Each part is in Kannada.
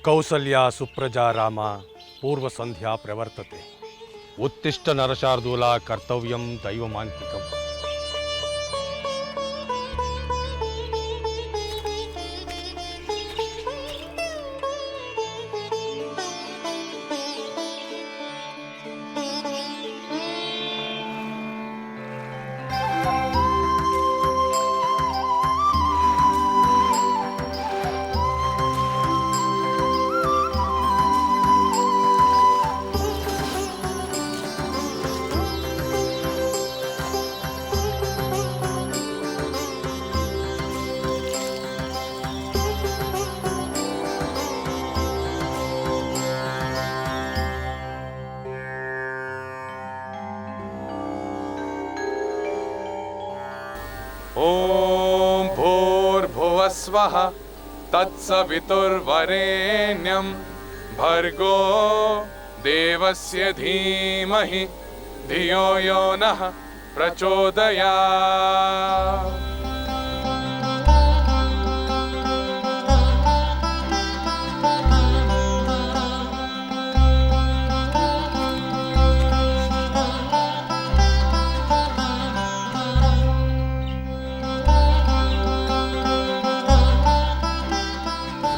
ಕೌಸಲ್ಯ ಸುಪ್ರಜಾ ರಾಮ ಪೂರ್ವ ಸಂಧ್ಯಾ ಪ್ರವರ್ತತೆ ಉತ್ತಿಷ್ಟ ನರಶಾರ್ದೂಲ ಕರ್ತವ್ಯಂ ದೈವಮಾಂತಿಕಂ. ಓಂ ಭೂರ್ಭುವಸ್ವಃ ತತ್ಸವಿತುರ್ವರೆಣ್ಯಂ ಭರ್ಗೋ ದೇವಸ್ಯ ಧೀಮಹಿ ಧಿಯೋ ಯೋ ನಃ ಪ್ರಚೋದಯಾತ್.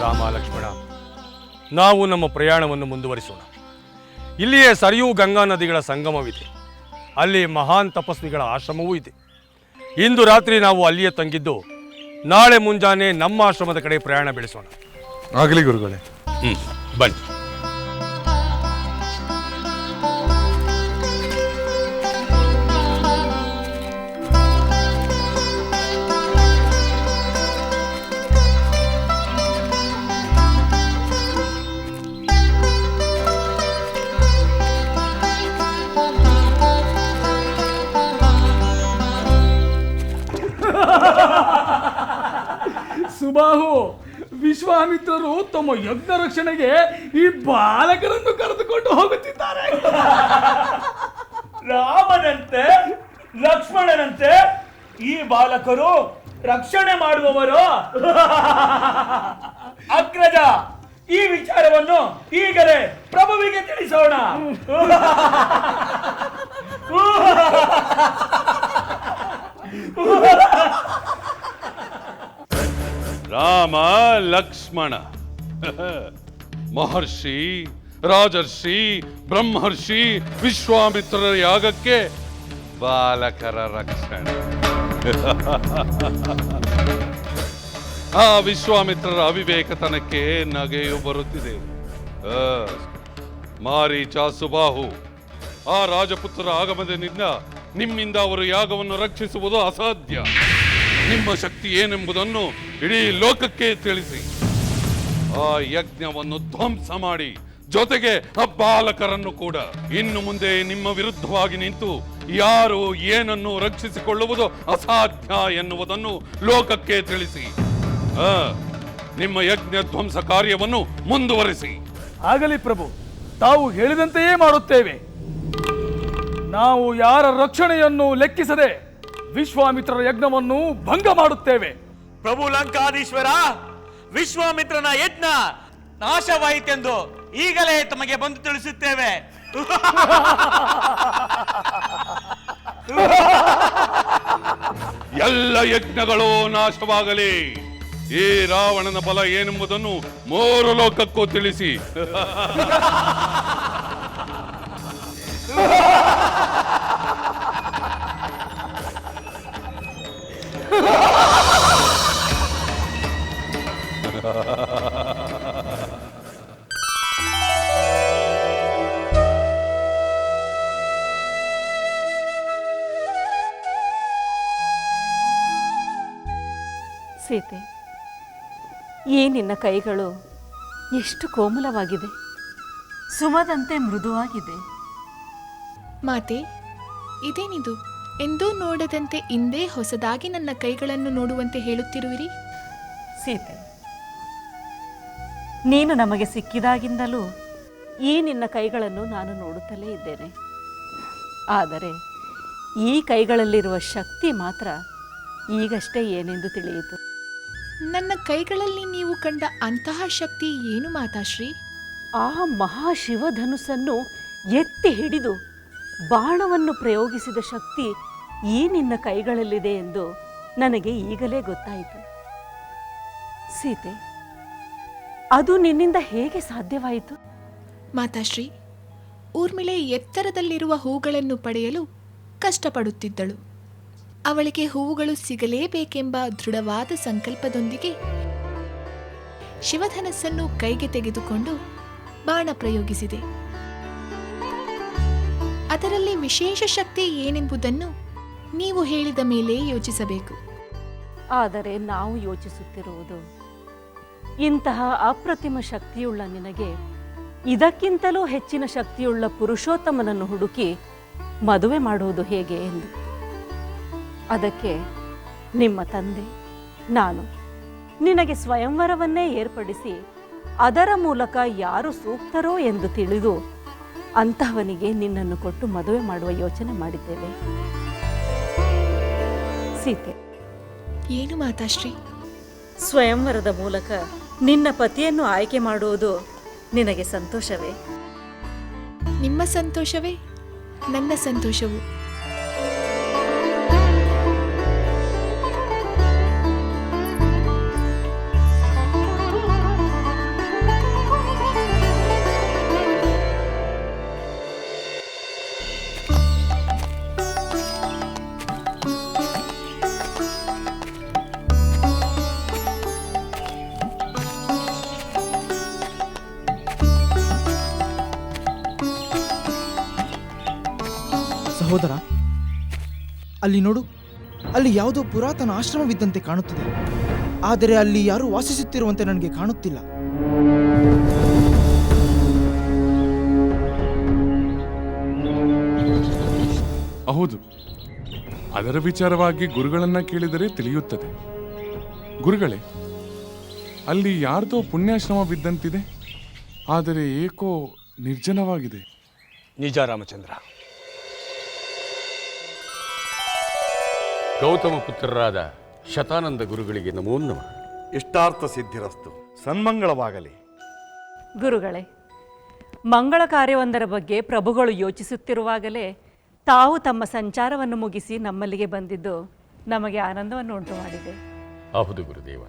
ರಾಮ ಲಕ್ಷ್ಮಣ, ನಾವು ನಮ್ಮ ಪ್ರಯಾಣವನ್ನು ಮುಂದುವರಿಸೋಣ. ಇಲ್ಲಿಯೇ ಸರಿಯೂ ಗಂಗಾ ನದಿಗಳ ಸಂಗಮವಿದೆ. ಅಲ್ಲಿ ಮಹಾನ್ ತಪಸ್ವಿಗಳ ಆಶ್ರಮವೂ ಇದೆ. ಇಂದು ರಾತ್ರಿ ನಾವು ಅಲ್ಲಿಯೇ ತಂಗಿದ್ದು ನಾಳೆ ಮುಂಜಾನೆ ನಮ್ಮ ಆಶ್ರಮದ ಕಡೆ ಪ್ರಯಾಣ ಬೆಳೆಸೋಣ. ಆಗಲಿ ಗುರುಗಳೇ. ಬನ್ನಿ. ಸುಬಾಹು, ವಿಶ್ವಾಮಿತ್ರರು ತಮ್ಮ ಯಜ್ಞ ರಕ್ಷಣೆಗೆ ಈ ಬಾಲಕರನ್ನು ಕರೆದುಕೊಂಡು ಹೋಗುತ್ತಿದ್ದಾರೆ. ರಾಮನಂತೆ ಲಕ್ಷ್ಮಣನಂತೆ ಈ ಬಾಲಕರು ರಕ್ಷಣೆ ಮಾಡುವವರು. ಅಗ್ರಜ, ಈ ವಿಚಾರವನ್ನು ಈಗಲೇ ಪ್ರಭುವಿಗೆ ತಿಳಿಸೋಣ. ರಾಮ ಲಕ್ಷ್ಮಣ ಮಹರ್ಷಿ, ರಾಜರ್ಷಿ, ಬ್ರಹ್ಮರ್ಷಿ ವಿಶ್ವಾಮಿತ್ರರ ಯಾಗಕ್ಕೆ ಬಾಲಕರ ರಕ್ಷಣೆ. ಆ ವಿಶ್ವಾಮಿತ್ರರ ಅವಿವೇಕತನಕ್ಕೆ ನಗೆಯು ಬರುತ್ತಿದೆ. ಮಾರೀಚ, ಸುಬಾಹು, ಆ ರಾಜಪುತ್ರರ ಆಗಮನದಿಂದ ನಿಮ್ಮಿಂದ ಅವರು ಯಾಗವನ್ನು ರಕ್ಷಿಸುವುದು ಅಸಾಧ್ಯ. ನಿಮ್ಮ ಶಕ್ತಿ ಏನೆಂಬುದನ್ನು ಇಡೀ ಲೋಕಕ್ಕೆ ತಿಳಿಸಿ ಆ ಯಜ್ಞವನ್ನು ಧ್ವಂಸ ಮಾಡಿ, ಜೊತೆಗೆ ಆ ಬಾಲಕರನ್ನು ಕೂಡ. ಇನ್ನು ಮುಂದೆ ನಿಮ್ಮ ವಿರುದ್ಧವಾಗಿ ನಿಂತು ಯಾರು ಏನನ್ನು ರಕ್ಷಿಸಿಕೊಳ್ಳುವುದು ಅಸಾಧ್ಯ ಎನ್ನುವುದನ್ನು ಲೋಕಕ್ಕೆ ತಿಳಿಸಿ. ನಿಮ್ಮ ಯಜ್ಞ ಧ್ವಂಸ ಕಾರ್ಯವನ್ನು ಮುಂದುವರಿಸಿ. ಆಗಲಿ ಪ್ರಭು, ತಾವು ಹೇಳಿದಂತೆಯೇ ಮಾಡುತ್ತೇವೆ. ನಾವು ಯಾರ ರಕ್ಷಣೆಯನ್ನು ಲೆಕ್ಕಿಸದೆ ವಿಶ್ವಾಮಿತ್ರರ ಯಜ್ಞವನ್ನು ಭಂಗ ಮಾಡುತ್ತೇವೆ. ಪ್ರಭು ಲಂಕಾಧೀಶ್ವರ, ವಿಶ್ವಾಮಿತ್ರನ ಯಜ್ಞ ನಾಶವಾಯಿತೆಂದು ಈಗಲೇ ತಮಗೆ ಬಂದು ತಿಳಿಸುತ್ತೇವೆ. ಎಲ್ಲ ಯಜ್ಞಗಳು ನಾಶವಾಗಲಿ. ಈ ರಾವಣನ ಬಲ ಏನೆಂಬುದನ್ನು ಮೂರು ಲೋಕಕ್ಕೂ ತಿಳಿಸಿ. ಸೀತೆ, ಈ ನಿನ್ನ ಕೈಗಳು ಎಷ್ಟು ಕೋಮಲವಾಗಿದೆ, ಸುಮದಂತೆ ಮೃದುವಾಗಿದೆ. ಮಾತೆ, ಇದೇನಿದು? ಎಂದೂ ನೋಡದಂತೆ ಇಂದೇ ಹೊಸದಾಗಿ ನನ್ನ ಕೈಗಳನ್ನು ನೋಡುವಂತೆ ಹೇಳುತ್ತಿರುವಿರಿ? ಸೀತೆ, ನೀನು ನಮಗೆ ಸಿಕ್ಕಿದಾಗಿಂದಲೂ ಈ ನಿನ್ನ ಕೈಗಳನ್ನು ನಾನು ನೋಡುತ್ತಲೇ ಇದ್ದೇನೆ. ಆದರೆ ಈ ಕೈಗಳಲ್ಲಿರುವ ಶಕ್ತಿ ಮಾತ್ರ ಈಗಷ್ಟೇ ಏನೆಂದು ತಿಳಿಯಿತು. ನನ್ನ ಕೈಗಳಲ್ಲಿ ನೀವು ಕಂಡ ಅಂತಹ ಶಕ್ತಿ ಏನು ಮಾತಾಶ್ರೀ? ಆ ಮಹಾಶಿವಧನುಸ್ಸನ್ನು ಎತ್ತಿ ಹಿಡಿದು ಬಾಣವನ್ನು ಪ್ರಯೋಗಿಸಿದ ಶಕ್ತಿ ಈ ನಿನ್ನ ಕೈಗಳಲ್ಲಿದೆ ಎಂದು ನನಗೆ ಈಗಲೇ ಗೊತ್ತಾಯಿತು. ಸೀತೆ, ಅದು ನಿನ್ನಿಂದ ಹೇಗೆ ಸಾಧ್ಯವಾಯಿತು? ಮಾತಾಶ್ರೀ, ಊರ್ಮಿಳೆ ಎತ್ತರದಲ್ಲಿರುವ ಹೂಗಳನ್ನು ಪಡೆಯಲು ಕಷ್ಟಪಡುತ್ತಿದ್ದಳು. ಅವಳಿಗೆ ಹೂವುಗಳು ಸಿಗಲೇಬೇಕೆಂಬ ದೃಢವಾದ ಸಂಕಲ್ಪದೊಂದಿಗೆ ಶಿವಧನಸ್ಸನ್ನು ಕೈಗೆ ತೆಗೆದುಕೊಂಡು ಬಾಣ ಪ್ರಯೋಗಿಸಿದೆ. ಅದರಲ್ಲಿ ವಿಶೇಷ ಶಕ್ತಿ ಏನೆಂಬುದನ್ನು ನೀವು ಹೇಳಿದ ಮೇಲೆ ಯೋಚಿಸಬೇಕು. ಆದರೆ ನಾವು ಯೋಚಿಸುತ್ತಿರುವುದು, ಇಂತಹ ಅಪ್ರತಿಮ ಶಕ್ತಿಯುಳ್ಳ ನಿನಗೆ ಇದಕ್ಕಿಂತಲೂ ಹೆಚ್ಚಿನ ಶಕ್ತಿಯುಳ್ಳ ಪುರುಷೋತ್ತಮನನ್ನು ಹುಡುಕಿ ಮದುವೆ ಮಾಡುವುದು ಹೇಗೆ ಎಂದು. ಅದಕ್ಕೆ ನಿಮ್ಮ ತಂದೆ, ನಾನು ನಿನಗೆ ಸ್ವಯಂವರವನ್ನೇ ಏರ್ಪಡಿಸಿ ಅದರ ಮೂಲಕ ಯಾರು ಸೂಕ್ತರೋ ಎಂದು ತಿಳಿದು ಅಂತಹವನಿಗೆ ನಿನ್ನನ್ನು ಕೊಟ್ಟು ಮದುವೆ ಮಾಡುವ ಯೋಚನೆ ಮಾಡಿದ್ದೇವೆ. ಸೀತೆ, ಏನು ಮಾತಾಶ್ರೀ? ಸ್ವಯಂವರದ ಮೂಲಕ ನಿನ್ನ ಪತಿಯನ್ನು ಆಯ್ಕೆ ಮಾಡುವುದು ನಿನಗೆ ಸಂತೋಷವೇ? ನಿಮ್ಮ ಸಂತೋಷವೇ ನನ್ನ ಸಂತೋಷವು. ಸಹೋದರ, ಅಲ್ಲಿ ನೋಡು, ಅಲ್ಲಿ ಯಾವುದೋ ಪುರಾತನ ಆಶ್ರಮವಿದ್ದಂತೆ ಕಾಣುತ್ತದೆ. ಆದರೆ ಅಲ್ಲಿ ಯಾರೂ ವಾಸಿಸುತ್ತಿರುವಂತೆ ನನಗೆ ಕಾಣುತ್ತಿಲ್ಲ. ಹೌದು, ಅದರ ವಿಚಾರವಾಗಿ ಗುರುಗಳನ್ನ ಕೇಳಿದರೆ ತಿಳಿಯುತ್ತದೆ. ಗುರುಗಳೇ, ಅಲ್ಲಿ ಯಾರ್ದೋ ಪುಣ್ಯಾಶ್ರಮವಿದ್ದಂತಿದೆ, ಆದರೆ ಏಕೋ ನಿರ್ಜನವಾಗಿದೆ. ನಿಜ ರಾಮಚಂದ್ರ. ಗೌತಮ ಪುತ್ರರಾದ ಶತಾನಂದ ಗುರುಗಳಿಗೆ ನಮೋ ನಮಃ. ಇಷ್ಟಾರ್ಥ ಸಿದ್ಧಿರಸ್ತು, ಸನ್ಮಂಗಳವಾಗಲಿ. ಗುರುಗಳೇ, ಮಂಗಳ ಕಾರ್ಯವೊಂದರ ಬಗ್ಗೆ ಪ್ರಭುಗಳು ಯೋಚಿಸುತ್ತಿರುವಾಗಲೇ ತಾವು ತಮ್ಮ ಸಂಚಾರವನ್ನು ಮುಗಿಸಿ ನಮ್ಮಲ್ಲಿಗೆ ಬಂದಿದ್ದು ನಮಗೆ ಆನಂದವನ್ನು ಉಂಟು ಮಾಡಿದೆ. ಹೌದು ಗುರುದೇವ,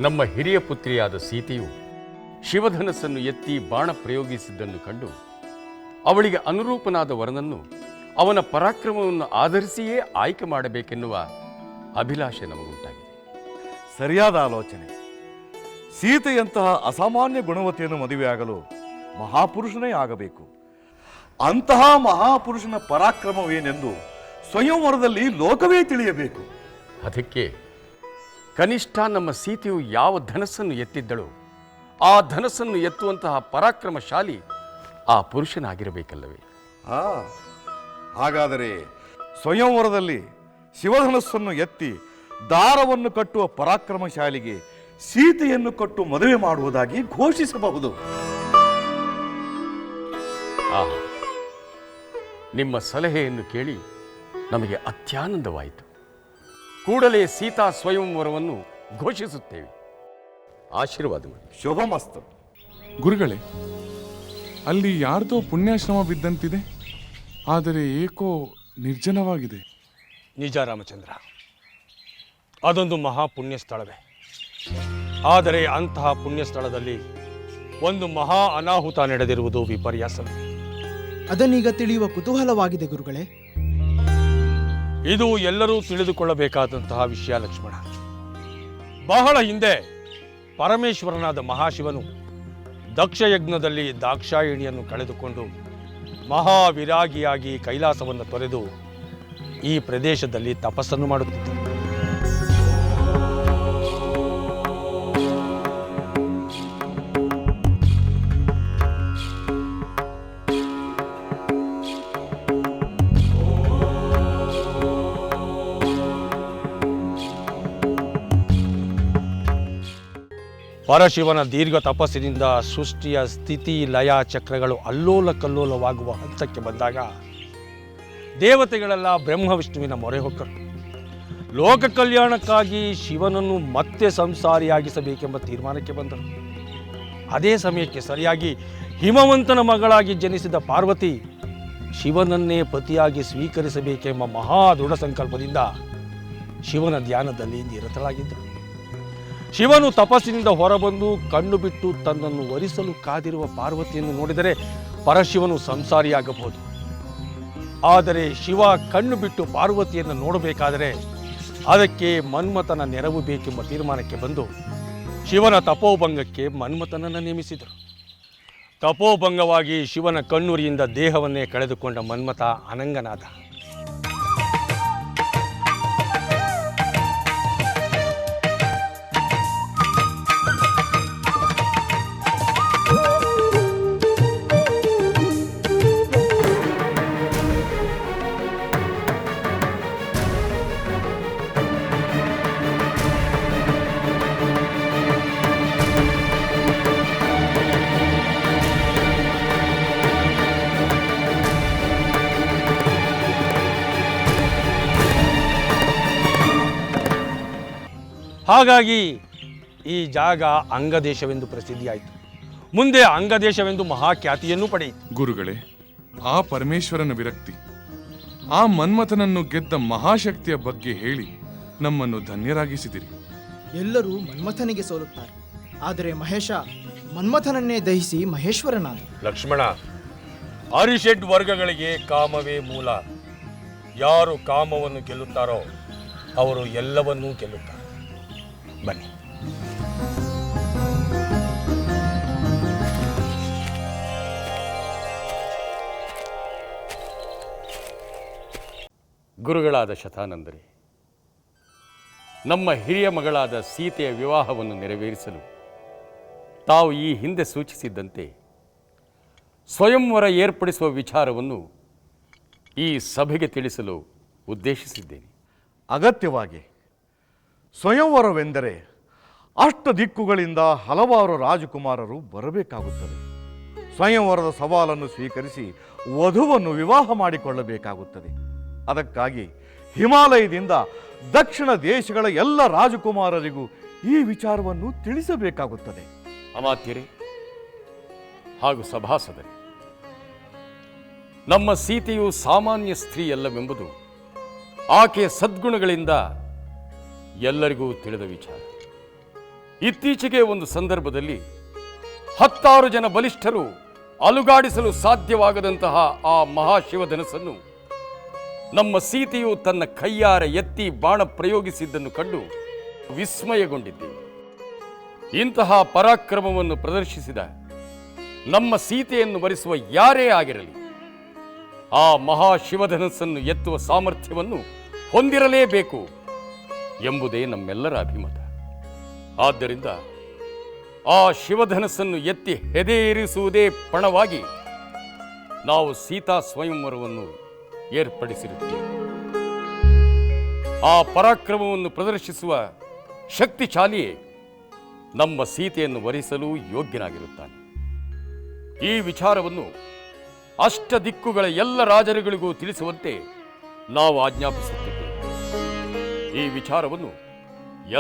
ನಮ್ಮ ಹಿರಿಯ ಪುತ್ರಿಯಾದ ಸೀತೆಯು ಶಿವಧನಸ್ಸನ್ನು ಎತ್ತಿ ಬಾಣ ಪ್ರಯೋಗಿಸಿದ್ದನ್ನು ಕಂಡು ಅವಳಿಗೆ ಅನುರೂಪನಾದ ವರನನ್ನು ಅವನ ಪರಾಕ್ರಮವನ್ನು ಆಧರಿಸಿಯೇ ಆಯ್ಕೆ ಮಾಡಬೇಕೆನ್ನುವ ಅಭಿಲಾಷೆ ನಮಗುಂಟಾಗಿದೆ. ಸರಿಯಾದ ಆಲೋಚನೆ. ಸೀತೆಯಂತಹ ಅಸಾಮಾನ್ಯ ಗುಣವತಿಯನ್ನು ಮದುವೆಯಾಗಲು ಮಹಾಪುರುಷನೇ ಆಗಬೇಕು. ಅಂತಹ ಮಹಾಪುರುಷನ ಪರಾಕ್ರಮವೇನೆಂದು ಸ್ವಯಂವರದಲ್ಲಿ ಲೋಕವೇ ತಿಳಿಯಬೇಕು. ಅದಕ್ಕೆ ಕನಿಷ್ಠ ನಮ್ಮ ಸೀತೆಯು ಯಾವ ಧನಸ್ಸನ್ನು ಎತ್ತಿದ್ದಳೋ ಆ ಧನಸ್ಸನ್ನು ಎತ್ತುವಂತಹ ಪರಾಕ್ರಮಶಾಲಿ ಆ ಪುರುಷನಾಗಿರಬೇಕಲ್ಲವೇ? ಹಾಗಾದರೆ ಸ್ವಯಂವರದಲ್ಲಿ ಶಿವಧನಸ್ಸನ್ನು ಎತ್ತಿ ದಾರವನ್ನು ಕಟ್ಟುವ ಪರಾಕ್ರಮಶಾಲಿಗೆ ಸೀತೆಯನ್ನು ಕೊಟ್ಟು ಮದುವೆ ಮಾಡುವುದಾಗಿ ಘೋಷಿಸಬಹುದು. ನಿಮ್ಮ ಸಲಹೆಯನ್ನು ಕೇಳಿ ನಮಗೆ ಅತ್ಯಾನಂದವಾಯಿತು. ಕೂಡಲೇ ಸೀತಾ ಸ್ವಯಂವರವನ್ನು ಘೋಷಿಸುತ್ತೇವೆ. ಆಶೀರ್ವಾದ ಮಾಡಿ. ಶುಭಮಸ್ತು. ಗುರುಗಳೇ, ಅಲ್ಲಿ ಯಾರ್ದೋ ಪುಣ್ಯಾಶ್ರಮವಿದ್ದಂತಿದೆ, ಆದರೆ ಏಕೋ ನಿರ್ಜನವಾಗಿದೆ. ನಿಜ ರಾಮಚಂದ್ರ, ಅದೊಂದು ಮಹಾಪುಣ್ಯ ಸ್ಥಳವೇ. ಆದರೆ ಅಂತಹ ಪುಣ್ಯ ಸ್ಥಳದಲ್ಲಿ ಒಂದು ಮಹಾ ಅನಾಹುತ ನಡೆದಿರುವುದು ವಿಪರ್ಯಾಸವೇ. ಅದನ್ನೀಗ ತಿಳಿಯುವ ಕುತೂಹಲವಾಗಿದೆ ಗುರುಗಳೇ. ಇದು ಎಲ್ಲರೂ ತಿಳಿದುಕೊಳ್ಳಬೇಕಾದಂತಹ ವಿಷಯ ಲಕ್ಷ್ಮಣ. ಬಹಳ ಹಿಂದೆ ಪರಮೇಶ್ವರನಾದ ಮಹಾಶಿವನು ದಕ್ಷಯಜ್ಞದಲ್ಲಿ ದಾಕ್ಷಾಯಿಣಿಯನ್ನು ಕಳೆದುಕೊಂಡು ಮಹಾವಿರಾಗಿಯಾಗಿ ಕೈಲಾಸವನ್ನು ತೊರೆದು ಈ ಪ್ರದೇಶದಲ್ಲಿ ತಪಸ್ಸನ್ನು ಮಾಡುತ್ತಿದ್ದ. ಪರಶಿವನ ದೀರ್ಘ ತಪಸ್ಸಿನಿಂದ ಸೃಷ್ಟಿಯ ಸ್ಥಿತಿ ಲಯ ಚಕ್ರಗಳು ಅಲ್ಲೋಲ ಕಲ್ಲೋಲವಾಗುವ ಹಂತಕ್ಕೆ ಬಂದಾಗ ದೇವತೆಗಳೆಲ್ಲ ಬ್ರಹ್ಮ ವಿಷ್ಣುವಿನ ಮೊರೆ ಹೊಕ್ಕರು. ಲೋಕ ಕಲ್ಯಾಣಕ್ಕಾಗಿ ಶಿವನನ್ನು ಮತ್ತೆ ಸಂಸಾರಿಯಾಗಿಸಬೇಕೆಂಬ ತೀರ್ಮಾನಕ್ಕೆ ಬಂದರು. ಅದೇ ಸಮಯಕ್ಕೆ ಸರಿಯಾಗಿ ಹಿಮವಂತನ ಮಗಳಾಗಿ ಜನಿಸಿದ ಪಾರ್ವತಿ ಶಿವನನ್ನೇ ಪತಿಯಾಗಿ ಸ್ವೀಕರಿಸಬೇಕೆಂಬ ಮಹಾ ದೃಢ ಸಂಕಲ್ಪದಿಂದ ಶಿವನ ಧ್ಯಾನದಲ್ಲಿ ನಿರತರಾಗಿದ್ದರು. ಶಿವನು ತಪಸ್ಸಿನಿಂದ ಹೊರಬಂದು ಕಣ್ಣು ಬಿಟ್ಟು ತನ್ನನ್ನು ವರಿಸಲು ಕಾದಿರುವ ಪಾರ್ವತಿಯನ್ನು ನೋಡಿದರೆ ಪರಶಿವನು ಸಂಸಾರಿಯಾಗಬಹುದು. ಆದರೆ ಶಿವ ಕಣ್ಣು ಬಿಟ್ಟು ಪಾರ್ವತಿಯನ್ನು ನೋಡಬೇಕಾದರೆ ಅದಕ್ಕೆ ಮನ್ಮಥನ ನೆರವು ಬೇಕೆಂಬ ತೀರ್ಮಾನಕ್ಕೆ ಬಂದು ಶಿವನ ತಪೋಭಂಗಕ್ಕೆ ಮನ್ಮಥನನ್ನು ನೇಮಿಸಿದರು. ತಪೋಭಂಗವಾಗಿ ಶಿವನ ಕಣ್ಣುರಿಯಿಂದ ದೇಹವನ್ನೇ ಕಳೆದುಕೊಂಡ ಮನ್ಮಥ ಅನಂಗನಾದ. ಹಾಗಾಗಿ ಈ ಜಾಗ ಅಂಗದೇಶವೆಂದು ಪ್ರಸಿದ್ಧಿಯಾಯಿತು. ಮುಂದೆ ಅಂಗದೇಶವೆಂದು ಮಹಾಖ್ಯಾತಿಯನ್ನು ಪಡೆಯಿತು. ಗುರುಗಳೇ, ಆ ಪರಮೇಶ್ವರನ ವಿರಕ್ತಿ, ಆ ಮನ್ಮಥನನ್ನು ಗೆದ್ದ ಮಹಾಶಕ್ತಿಯ ಬಗ್ಗೆ ಹೇಳಿ ನಮ್ಮನ್ನು ಧನ್ಯರಾಗಿಸಿದಿರಿ. ಎಲ್ಲರೂ ಮನ್ಮಥನಿಗೆ ಸೋಲುತ್ತಾರೆ, ಆದರೆ ಮಹೇಶ ಮನ್ಮಥನನ್ನೇ ದಹಿಸಿ ಮಹೇಶ್ವರನಾದ. ಲಕ್ಷ್ಮಣ, ಅರಿಷಡ್ ವರ್ಗಗಳಿಗೆ ಕಾಮವೇ ಮೂಲ. ಯಾರು ಕಾಮವನ್ನು ಗೆಲ್ಲುತ್ತಾರೋ ಅವರು ಎಲ್ಲವನ್ನೂ ಗೆಲ್ಲುತ್ತಾರೆ. ಬನ್ನಿ. ಗುರುಗಳಾದ ಶತಾನಂದರೇ, ನಮ್ಮ ಹಿರಿಯ ಮಗಳಾದ ಸೀತೆಯ ವಿವಾಹವನ್ನು ನೆರವೇರಿಸಲು ತಾವು ಈ ಹಿಂದೆ ಸೂಚಿಸಿದ್ದಂತೆ ಸ್ವಯಂವರ ಏರ್ಪಡಿಸುವ ವಿಚಾರವನ್ನು ಈ ಸಭೆಗೆ ತಿಳಿಸಲು ಉದ್ದೇಶಿಸಿದ್ದೇನೆ. ಅಗತ್ಯವಾಗಿ ಸ್ವಯಂವರವೆಂದರೆ ಅಷ್ಟ ದಿಕ್ಕುಗಳಿಂದ ಹಲವಾರು ರಾಜಕುಮಾರರು ಬರಬೇಕಾಗುತ್ತದೆ. ಸ್ವಯಂವರದ ಸವಾಲನ್ನು ಸ್ವೀಕರಿಸಿ ವಧುವನ್ನು ವಿವಾಹ ಮಾಡಿಕೊಳ್ಳಬೇಕಾಗುತ್ತದೆ. ಅದಕ್ಕಾಗಿ ಹಿಮಾಲಯದಿಂದ ದಕ್ಷಿಣ ದೇಶಗಳ ಎಲ್ಲ ರಾಜಕುಮಾರರಿಗೂ ಈ ವಿಚಾರವನ್ನು ತಿಳಿಸಬೇಕಾಗುತ್ತದೆ. ಅಮಾತ್ಯರೇ ಹಾಗೂ ಸಭಾಸದರೇ, ನಮ್ಮ ಸೀತೆಯು ಸಾಮಾನ್ಯ ಸ್ತ್ರೀಯಲ್ಲವೆಂಬುದು ಆಕೆಯ ಸದ್ಗುಣಗಳಿಂದ ಎಲ್ಲರಿಗೂ ತಿಳಿದ ವಿಚಾರ. ಇತ್ತೀಚೆಗೆ ಒಂದು ಸಂದರ್ಭದಲ್ಲಿ 10 ಜನ ಬಲಿಷ್ಠರು ಅಲುಗಾಡಿಸಲು ಸಾಧ್ಯವಾಗದಂತಹ ಆ ಮಹಾಶಿವಧನಸ್ಸನ್ನು ನಮ್ಮ ಸೀತೆಯು ತನ್ನ ಕೈಯಾರ ಎತ್ತಿ ಬಾಣ ಪ್ರಯೋಗಿಸಿದ್ದನ್ನು ಕಂಡು ವಿಸ್ಮಯಗೊಂಡಿದ್ದೇವೆ. ಇಂತಹ ಪರಾಕ್ರಮವನ್ನು ಪ್ರದರ್ಶಿಸಿದ ನಮ್ಮ ಸೀತೆಯನ್ನು ವರಿಸುವ ಯಾರೇ ಆಗಿರಲಿ, ಆ ಮಹಾಶಿವಧನಸ್ಸನ್ನು ಎತ್ತುವ ಸಾಮರ್ಥ್ಯವನ್ನು ಹೊಂದಿರಲೇಬೇಕು ಎಂಬುದೇ ನಮ್ಮೆಲ್ಲರ ಅಭಿಮತ. ಆದ್ದರಿಂದ ಆ ಶಿವಧನಸ್ಸನ್ನು ಎತ್ತಿ ಹೆದೆಯೇರಿಸುವುದೇ ಪಣವಾಗಿ ನಾವು ಸೀತಾ ಸ್ವಯಂವರವನ್ನು ಏರ್ಪಡಿಸಿರುತ್ತೇವೆ. ಆ ಪರಾಕ್ರಮವನ್ನು ಪ್ರದರ್ಶಿಸುವ ಶಕ್ತಿಶಾಲಿಯೇ ನಮ್ಮ ಸೀತೆಯನ್ನು ವರಿಸಲು ಯೋಗ್ಯನಾಗಿರುತ್ತಾನೆ. ಈ ವಿಚಾರವನ್ನು ಅಷ್ಟ ದಿಕ್ಕುಗಳ ಎಲ್ಲ ರಾಜರುಗಳಿಗೂ ತಿಳಿಸುವಂತೆ ನಾವು ಆಜ್ಞಾಪಿಸುತ್ತಿದ್ದೇವೆ. ಈ ವಿಚಾರವನ್ನು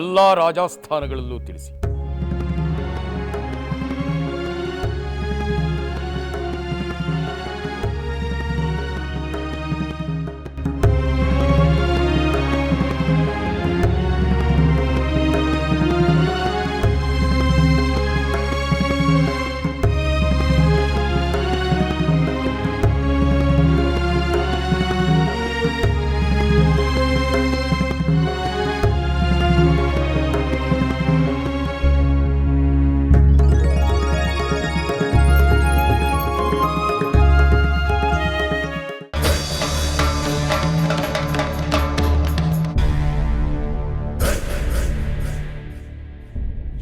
ಎಲ್ಲ ರಾಜಾಸ್ಥಾನಗಳಲ್ಲೂ ತಿಳಿಸಿ.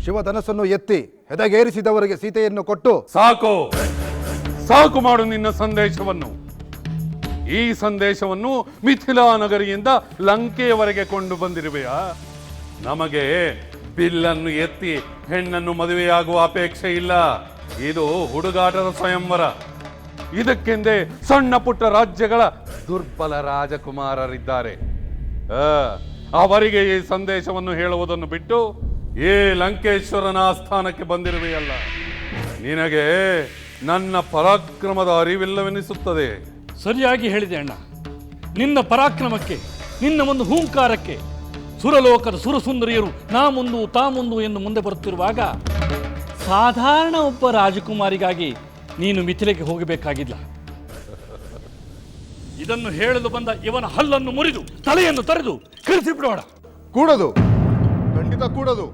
ಶಿವಧನಸ್ಸನ್ನು ಎತ್ತಿ ಹೆದಗೇರಿಸಿದವರಿಗೆ ಸೀತೆಯನ್ನು ಕೊಟ್ಟು ಸಾಕು ಮಾಡು ನಿನ್ನ ಸಂದೇಶವನ್ನು. ಈ ಸಂದೇಶವನ್ನು ಮಿಥಿಲಾ ನಗರಿಯಿಂದ ಲಂಕೆಯವರೆಗೆ ಕೊಂಡು ಬಂದಿರುವೆಯಾ? ನಮಗೆ ಬಿಲ್ಲನ್ನು ಎತ್ತಿ ಹೆಣ್ಣನ್ನು ಮದುವೆಯಾಗುವ ಅಪೇಕ್ಷೆ ಇಲ್ಲ. ಇದು ಹುಡುಗಾಟದ ಸ್ವಯಂವರ. ಇದಕ್ಕೆಂದೇ ಸಣ್ಣ ಪುಟ್ಟ ರಾಜ್ಯಗಳ ದುರ್ಬಲ ರಾಜಕುಮಾರರಿದ್ದಾರೆ. ಅವರಿಗೆ ಈ ಸಂದೇಶವನ್ನು ಹೇಳುವುದನ್ನು ಬಿಟ್ಟು ಈ ಲಂಕೇಶ್ವರನ ಆಸ್ಥಾನಕ್ಕೆ ಬಂದಿರುವೆಯಲ್ಲ. ನಿನಗೆ ನನ್ನ ಪರಾಕ್ರಮದ ಅರಿವಿಲ್ಲವೆನಿಸುತ್ತದೆ. ಸರಿಯಾಗಿ ಹೇಳಿದೆ ಅಣ್ಣ. ನಿನ್ನ ಪರಾಕ್ರಮಕ್ಕೆ, ನಿನ್ನ ಒಂದು ಹೂಂಕಾರಕ್ಕೆ ಸುರಲೋಕದ ಸುರಸುಂದರಿಯರು ನಾ ಮುಂದು ತಾ ಮುಂದು ಎಂದು ಮುಂದೆ ಬರುತ್ತಿರುವಾಗ ಸಾಧಾರಣ ಒಬ್ಬ ರಾಜಕುಮಾರಿಗಾಗಿ ನೀನು ಮಿಥಿಲೆಗೆ ಹೋಗಬೇಕಾಗಿಲ್ಲ. ಇದನ್ನು ಹೇಳಲು ಬಂದ ಇವನ ಹಲ್ಲನ್ನು ಮುರಿದು ತಲೆಯನ್ನು ತರೆದು ಕಳಿಸಿಬಿಡೋಣ. ಕೂಡದು, ಖಂಡಿತ ಕೂಡದು.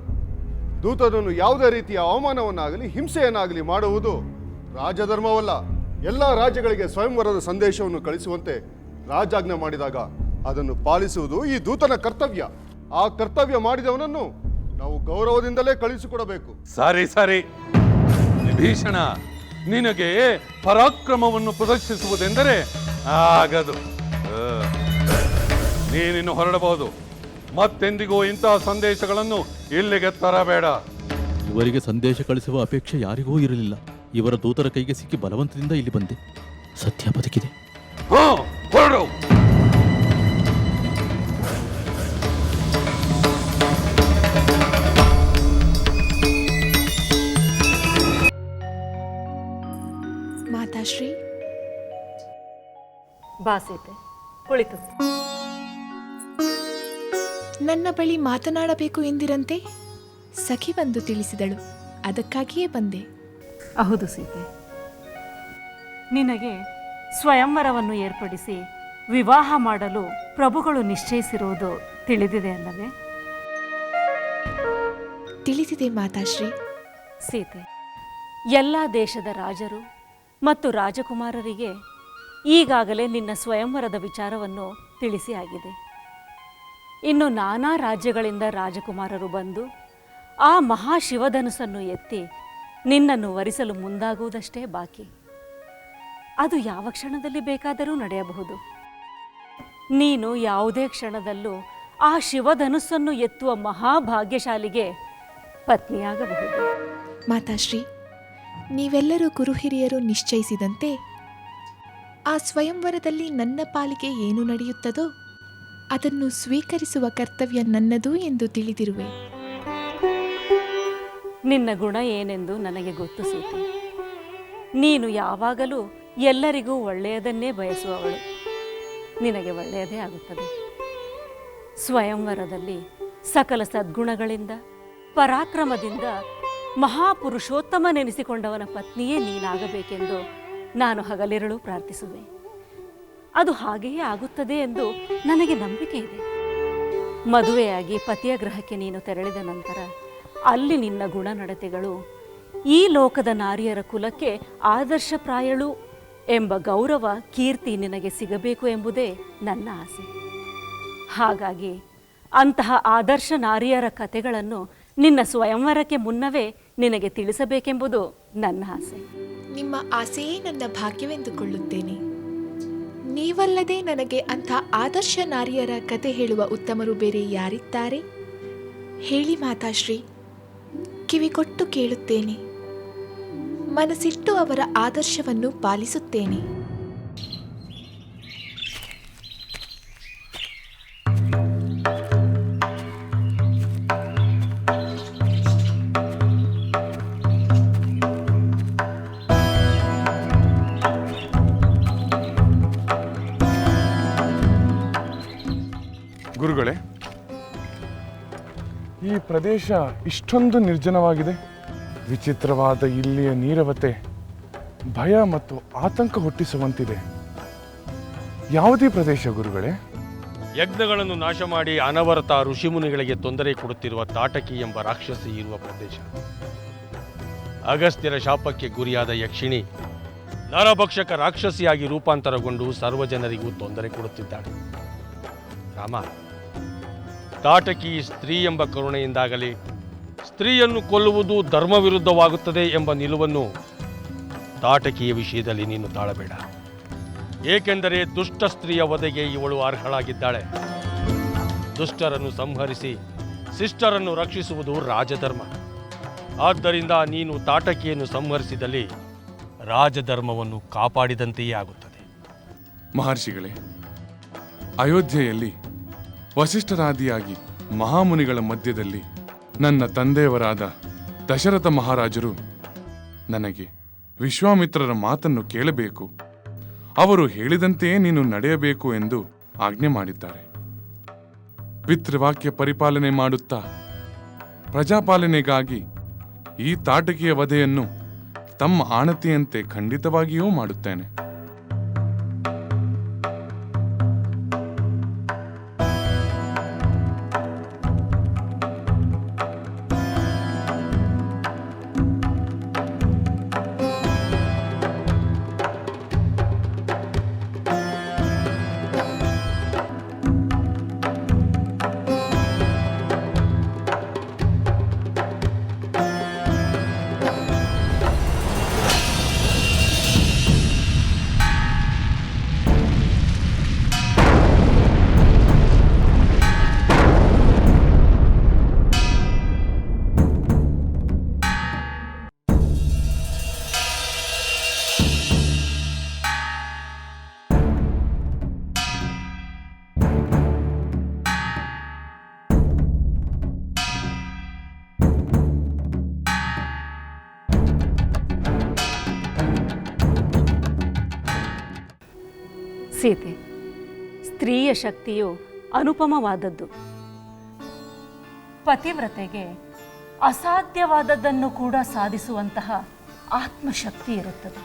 ದೂತನನ್ನು ಯಾವುದೇ ರೀತಿಯ ಅವಮಾನವನ್ನಾಗಲಿ ಹಿಂಸೆಯನ್ನಾಗಲಿ ಮಾಡುವುದು ರಾಜಧರ್ಮವಲ್ಲ. ಎಲ್ಲ ರಾಜ್ಯಗಳಿಗೆ ಸ್ವಯಂವರದ ಸಂದೇಶವನ್ನು ಕಳಿಸುವಂತೆ ರಾಜಾಜ್ಞೆ ಮಾಡಿದಾಗ ಅದನ್ನು ಪಾಲಿಸುವುದು ಈ ದೂತನ ಕರ್ತವ್ಯ. ಆ ಕರ್ತವ್ಯ ಮಾಡಿದವನನ್ನು ನಾವು ಗೌರವದಿಂದಲೇ ಕಳಿಸಿಕೊಡಬೇಕು. ಸರಿ ಸರಿ ವಿಭೀಷಣ, ನಿನಗೆ ಪರಾಕ್ರಮವನ್ನು ಪ್ರದರ್ಶಿಸುವುದೆಂದರೆ ಆಗದು. ನೀನಿನ್ನು ಹೊರಡಬಹುದು. ಮತ್ತೆಂದಿಗೂ ಇಂತಹ ಸಂದೇಶಗಳನ್ನು ಇಲ್ಲಿಗೆ ತರಬೇಡ. ಇವರಿಗೆ ಸಂದೇಶ ಕಳಿಸುವ ಅಪೇಕ್ಷೆ ಯಾರಿಗೂ ಇರಲಿಲ್ಲ. ಇವರ ದೂತರ ಕೈಗೆ ಸಿಕ್ಕಿ ಬಲವಂತದಿಂದ ಇಲ್ಲಿ ಬಂದೆ. ಸತ್ಯ ಬದುಕಿದೆ. ಹೊರಡು. ಮಾತಾಶ್ರೀ, ಬಾ ಸೀತೆ, ಕುಳಿತು. ನನ್ನ ಬಳಿ ಮಾತನಾಡಬೇಕು ಎಂದಿರಂತೆ ಸಖಿ ಬಂದು ತಿಳಿಸಿದಳು. ಅದಕ್ಕಾಗಿಯೇ ಬಂದೆ. ಹೌದು ಸೀತೆ, ನಿನಗೆ ಸ್ವಯಂವರವನ್ನು ಏರ್ಪಡಿಸಿ ವಿವಾಹ ಮಾಡಲು ಪ್ರಭುಗಳು ನಿಶ್ಚಯಿಸಿರುವುದು ತಿಳಿದಿದೆ ಅಲ್ಲವೇ? ತಿಳಿದಿದೆ ಮಾತಾಶ್ರೀ. ಸೀತೆ, ಎಲ್ಲ ದೇಶದ ರಾಜರು ಮತ್ತು ರಾಜಕುಮಾರರಿಗೆ ಈಗಾಗಲೇ ನಿನ್ನ ಸ್ವಯಂವರದ ವಿಚಾರವನ್ನು ತಿಳಿಸಿ ಆಗಿದೆ. ಇನ್ನು ನಾನಾ ರಾಜ್ಯಗಳಿಂದ ರಾಜಕುಮಾರರು ಬಂದು ಆ ಮಹಾಶಿವಧನುಸ್ಸನ್ನು ಎತ್ತಿ ನಿನ್ನನ್ನು ವರಿಸಲು ಮುಂದಾಗುವುದಷ್ಟೇ ಬಾಕಿ. ಅದು ಯಾವ ಕ್ಷಣದಲ್ಲಿ ಬೇಕಾದರೂ ನಡೆಯಬಹುದು. ನೀನು ಯಾವುದೇ ಕ್ಷಣದಲ್ಲೂ ಆ ಶಿವಧನುಸ್ಸನ್ನು ಎತ್ತುವ ಮಹಾಭಾಗ್ಯಶಾಲಿಗೆ ಪತ್ನಿಯಾಗಬಹುದು. ಮಾತಾಶ್ರೀ, ನೀವೆಲ್ಲರೂ ಗುರುಹಿರಿಯರು ನಿಶ್ಚಯಿಸಿದಂತೆ ಆ ಸ್ವಯಂವರದಲ್ಲಿ ನನ್ನ ಪಾಲಿಗೆ ಏನು ನಡೆಯುತ್ತದೋ ಅದನ್ನು ಸ್ವೀಕರಿಸುವ ಕರ್ತವ್ಯ ನನ್ನದು ಎಂದು ತಿಳಿದಿರುವೆ. ನಿನ್ನ ಗುಣ ಏನೆಂದು ನನಗೆ ಗೊತ್ತು ಸೀತೆ. ನೀನು ಯಾವಾಗಲೂ ಎಲ್ಲರಿಗೂ ಒಳ್ಳೆಯದನ್ನೇ ಬಯಸುವವಳು. ನಿನಗೆ ಒಳ್ಳೆಯದೇ ಆಗುತ್ತದೆ. ಸ್ವಯಂವರದಲ್ಲಿ ಸಕಲ ಸದ್ಗುಣಗಳಿಂದ ಪರಾಕ್ರಮದಿಂದ ಮಹಾಪುರುಷೋತ್ತಮನೆನಿಸಿಕೊಂಡವನ ಪತ್ನಿಯೇ ನೀನಾಗಬೇಕೆಂದು ನಾನು ಹಗಲಿರಳು ಪ್ರಾರ್ಥಿಸುವೆ. ಅದು ಹಾಗೆಯೇ ಆಗುತ್ತದೆ ಎಂದು ನನಗೆ ನಂಬಿಕೆ ಇದೆ. ಮದುವೆಯಾಗಿ ಪತಿಯ ಗೃಹಕ್ಕೆ ನೀನು ತೆರಳಿದ ನಂತರ ಅಲ್ಲಿ ನಿನ್ನ ಗುಣನಡತೆಗಳು ಈ ಲೋಕದ ನಾರಿಯರ ಕುಲಕ್ಕೆ ಆದರ್ಶಪ್ರಾಯಳು ಎಂಬ ಗೌರವ ಕೀರ್ತಿ ನಿನಗೆ ಸಿಗಬೇಕು ಎಂಬುದೇ ನನ್ನ ಆಸೆ. ಹಾಗಾಗಿ ಅಂತಹ ಆದರ್ಶ ನಾರಿಯರ ಕಥೆಗಳನ್ನು ನಿನ್ನ ಸ್ವಯಂವರಕ್ಕೆ ಮುನ್ನವೇ ನಿನಗೆ ತಿಳಿಸಬೇಕೆಂಬುದು ನನ್ನ ಆಸೆ. ನಿಮ್ಮ ಆಸೆಯೇ ನನ್ನ ಭಾಗ್ಯವೆಂದುಕೊಳ್ಳುತ್ತೇನೆ. ನೀವಲ್ಲದೆ ನನಗೆ ಅಂಥ ಆದರ್ಶ ನಾರಿಯರ ಕತೆ ಹೇಳುವ ಉತ್ತಮರು ಬೇರೆ ಯಾರಿದ್ದಾರೆ? ಹೇಳಿ ಮಾತಾಶ್ರೀ, ಕಿವಿಗೊಟ್ಟು ಕೇಳುತ್ತೇನೆ. ಮನಸ್ಸಿಟ್ಟು ಅವರ ಆದರ್ಶವನ್ನು ಪಾಲಿಸುತ್ತೇನೆ. ಗುರುಗಳೇ, ಈ ಪ್ರದೇಶ ಇಷ್ಟೊಂದು ನಿರ್ಜನವಾಗಿದೆ. ವಿಚಿತ್ರವಾದ ಇಲ್ಲಿಯ ನೀರವತೆ ಭಯ ಮತ್ತು ಆತಂಕ ಹುಟ್ಟಿಸುವಂತಿದೆ. ಯಾವುದೇ ಪ್ರದೇಶ ಗುರುಗಳೇ? ಯಜ್ಞಗಳನ್ನು ನಾಶ ಮಾಡಿ ಅನವರತ ಋಷಿಮುನಿಗಳಿಗೆ ತೊಂದರೆ ಕೊಡುತ್ತಿರುವ ತಾಟಕಿ ಎಂಬ ರಾಕ್ಷಸಿ ಇರುವ ಪ್ರದೇಶ. ಅಗಸ್ತ್ಯರ ಶಾಪಕ್ಕೆ ಗುರಿಯಾದ ಯಕ್ಷಿಣಿ ನರಭಕ್ಷಕ ರಾಕ್ಷಸಿಯಾಗಿ ರೂಪಾಂತರಗೊಂಡು ಸರ್ವಜನರಿಗೂ ತೊಂದರೆ ಕೊಡುತ್ತಿದ್ದಾಳೆ. ರಾಮ, ತಾಟಕಿ ಸ್ತ್ರೀ ಎಂಬ ಕರುಣೆಯಿಂದಾಗಲಿ ಸ್ತ್ರೀಯನ್ನು ಕೊಲ್ಲುವುದು ಧರ್ಮ ವಿರುದ್ಧವಾಗುತ್ತದೆ ಎಂಬ ನಿಲುವನ್ನು ತಾಟಕಿಯ ವಿಷಯದಲ್ಲಿ ನೀನು ತಾಳಬೇಡ. ಏಕೆಂದರೆ ದುಷ್ಟ ಸ್ತ್ರೀಯ ವಧೆಗೆ ಇವಳು ಅರ್ಹಳಾಗಿದ್ದಾಳೆ. ದುಷ್ಟರನ್ನು ಸಂಹರಿಸಿ ಶಿಷ್ಟರನ್ನು ರಕ್ಷಿಸುವುದು ರಾಜಧರ್ಮ. ಆದ್ದರಿಂದ ನೀನು ತಾಟಕಿಯನ್ನು ಸಂಹರಿಸಿದಲ್ಲಿ ರಾಜಧರ್ಮವನ್ನು ಕಾಪಾಡಿದಂತೆಯೇ ಆಗುತ್ತದೆ. ಮಹರ್ಷಿಗಳೇ, ಅಯೋಧ್ಯೆಯಲ್ಲಿ ವಸಿಷ್ಠರಾದಿಯಾಗಿ ಮಹಾಮುನಿಗಳ ಮಧ್ಯದಲ್ಲಿ ನನ್ನ ತಂದೆಯವರಾದ ದಶರಥ ಮಹಾರಾಜರು ನನಗೆ ವಿಶ್ವಾಮಿತ್ರರ ಮಾತನ್ನು ಕೇಳಬೇಕು, ಅವರು ಹೇಳಿದಂತೆಯೇ ನೀನು ನಡೆಯಬೇಕು ಎಂದು ಆಜ್ಞೆ ಮಾಡಿದ್ದಾರೆ. ಪಿತೃವಾಕ್ಯ ಪರಿಪಾಲನೆ ಮಾಡುತ್ತಾ ಪ್ರಜಾಪಾಲನೆಗಾಗಿ ಈ ತಾಟಕಿಯ ವಧೆಯನ್ನು ತಮ್ಮ ಆಣತಿಯಂತೆ ಖಂಡಿತವಾಗಿಯೂ ಮಾಡುತ್ತೇನೆ. ಸೀತೆ, ಸ್ತ್ರೀಯ ಶಕ್ತಿಯು ಅನುಪಮವಾದದ್ದು. ಪತಿವ್ರತೆಗೆ ಅಸಾಧ್ಯವಾದದ್ದನ್ನು ಕೂಡ ಸಾಧಿಸುವಂತಹ ಆತ್ಮಶಕ್ತಿ ಇರುತ್ತದೆ.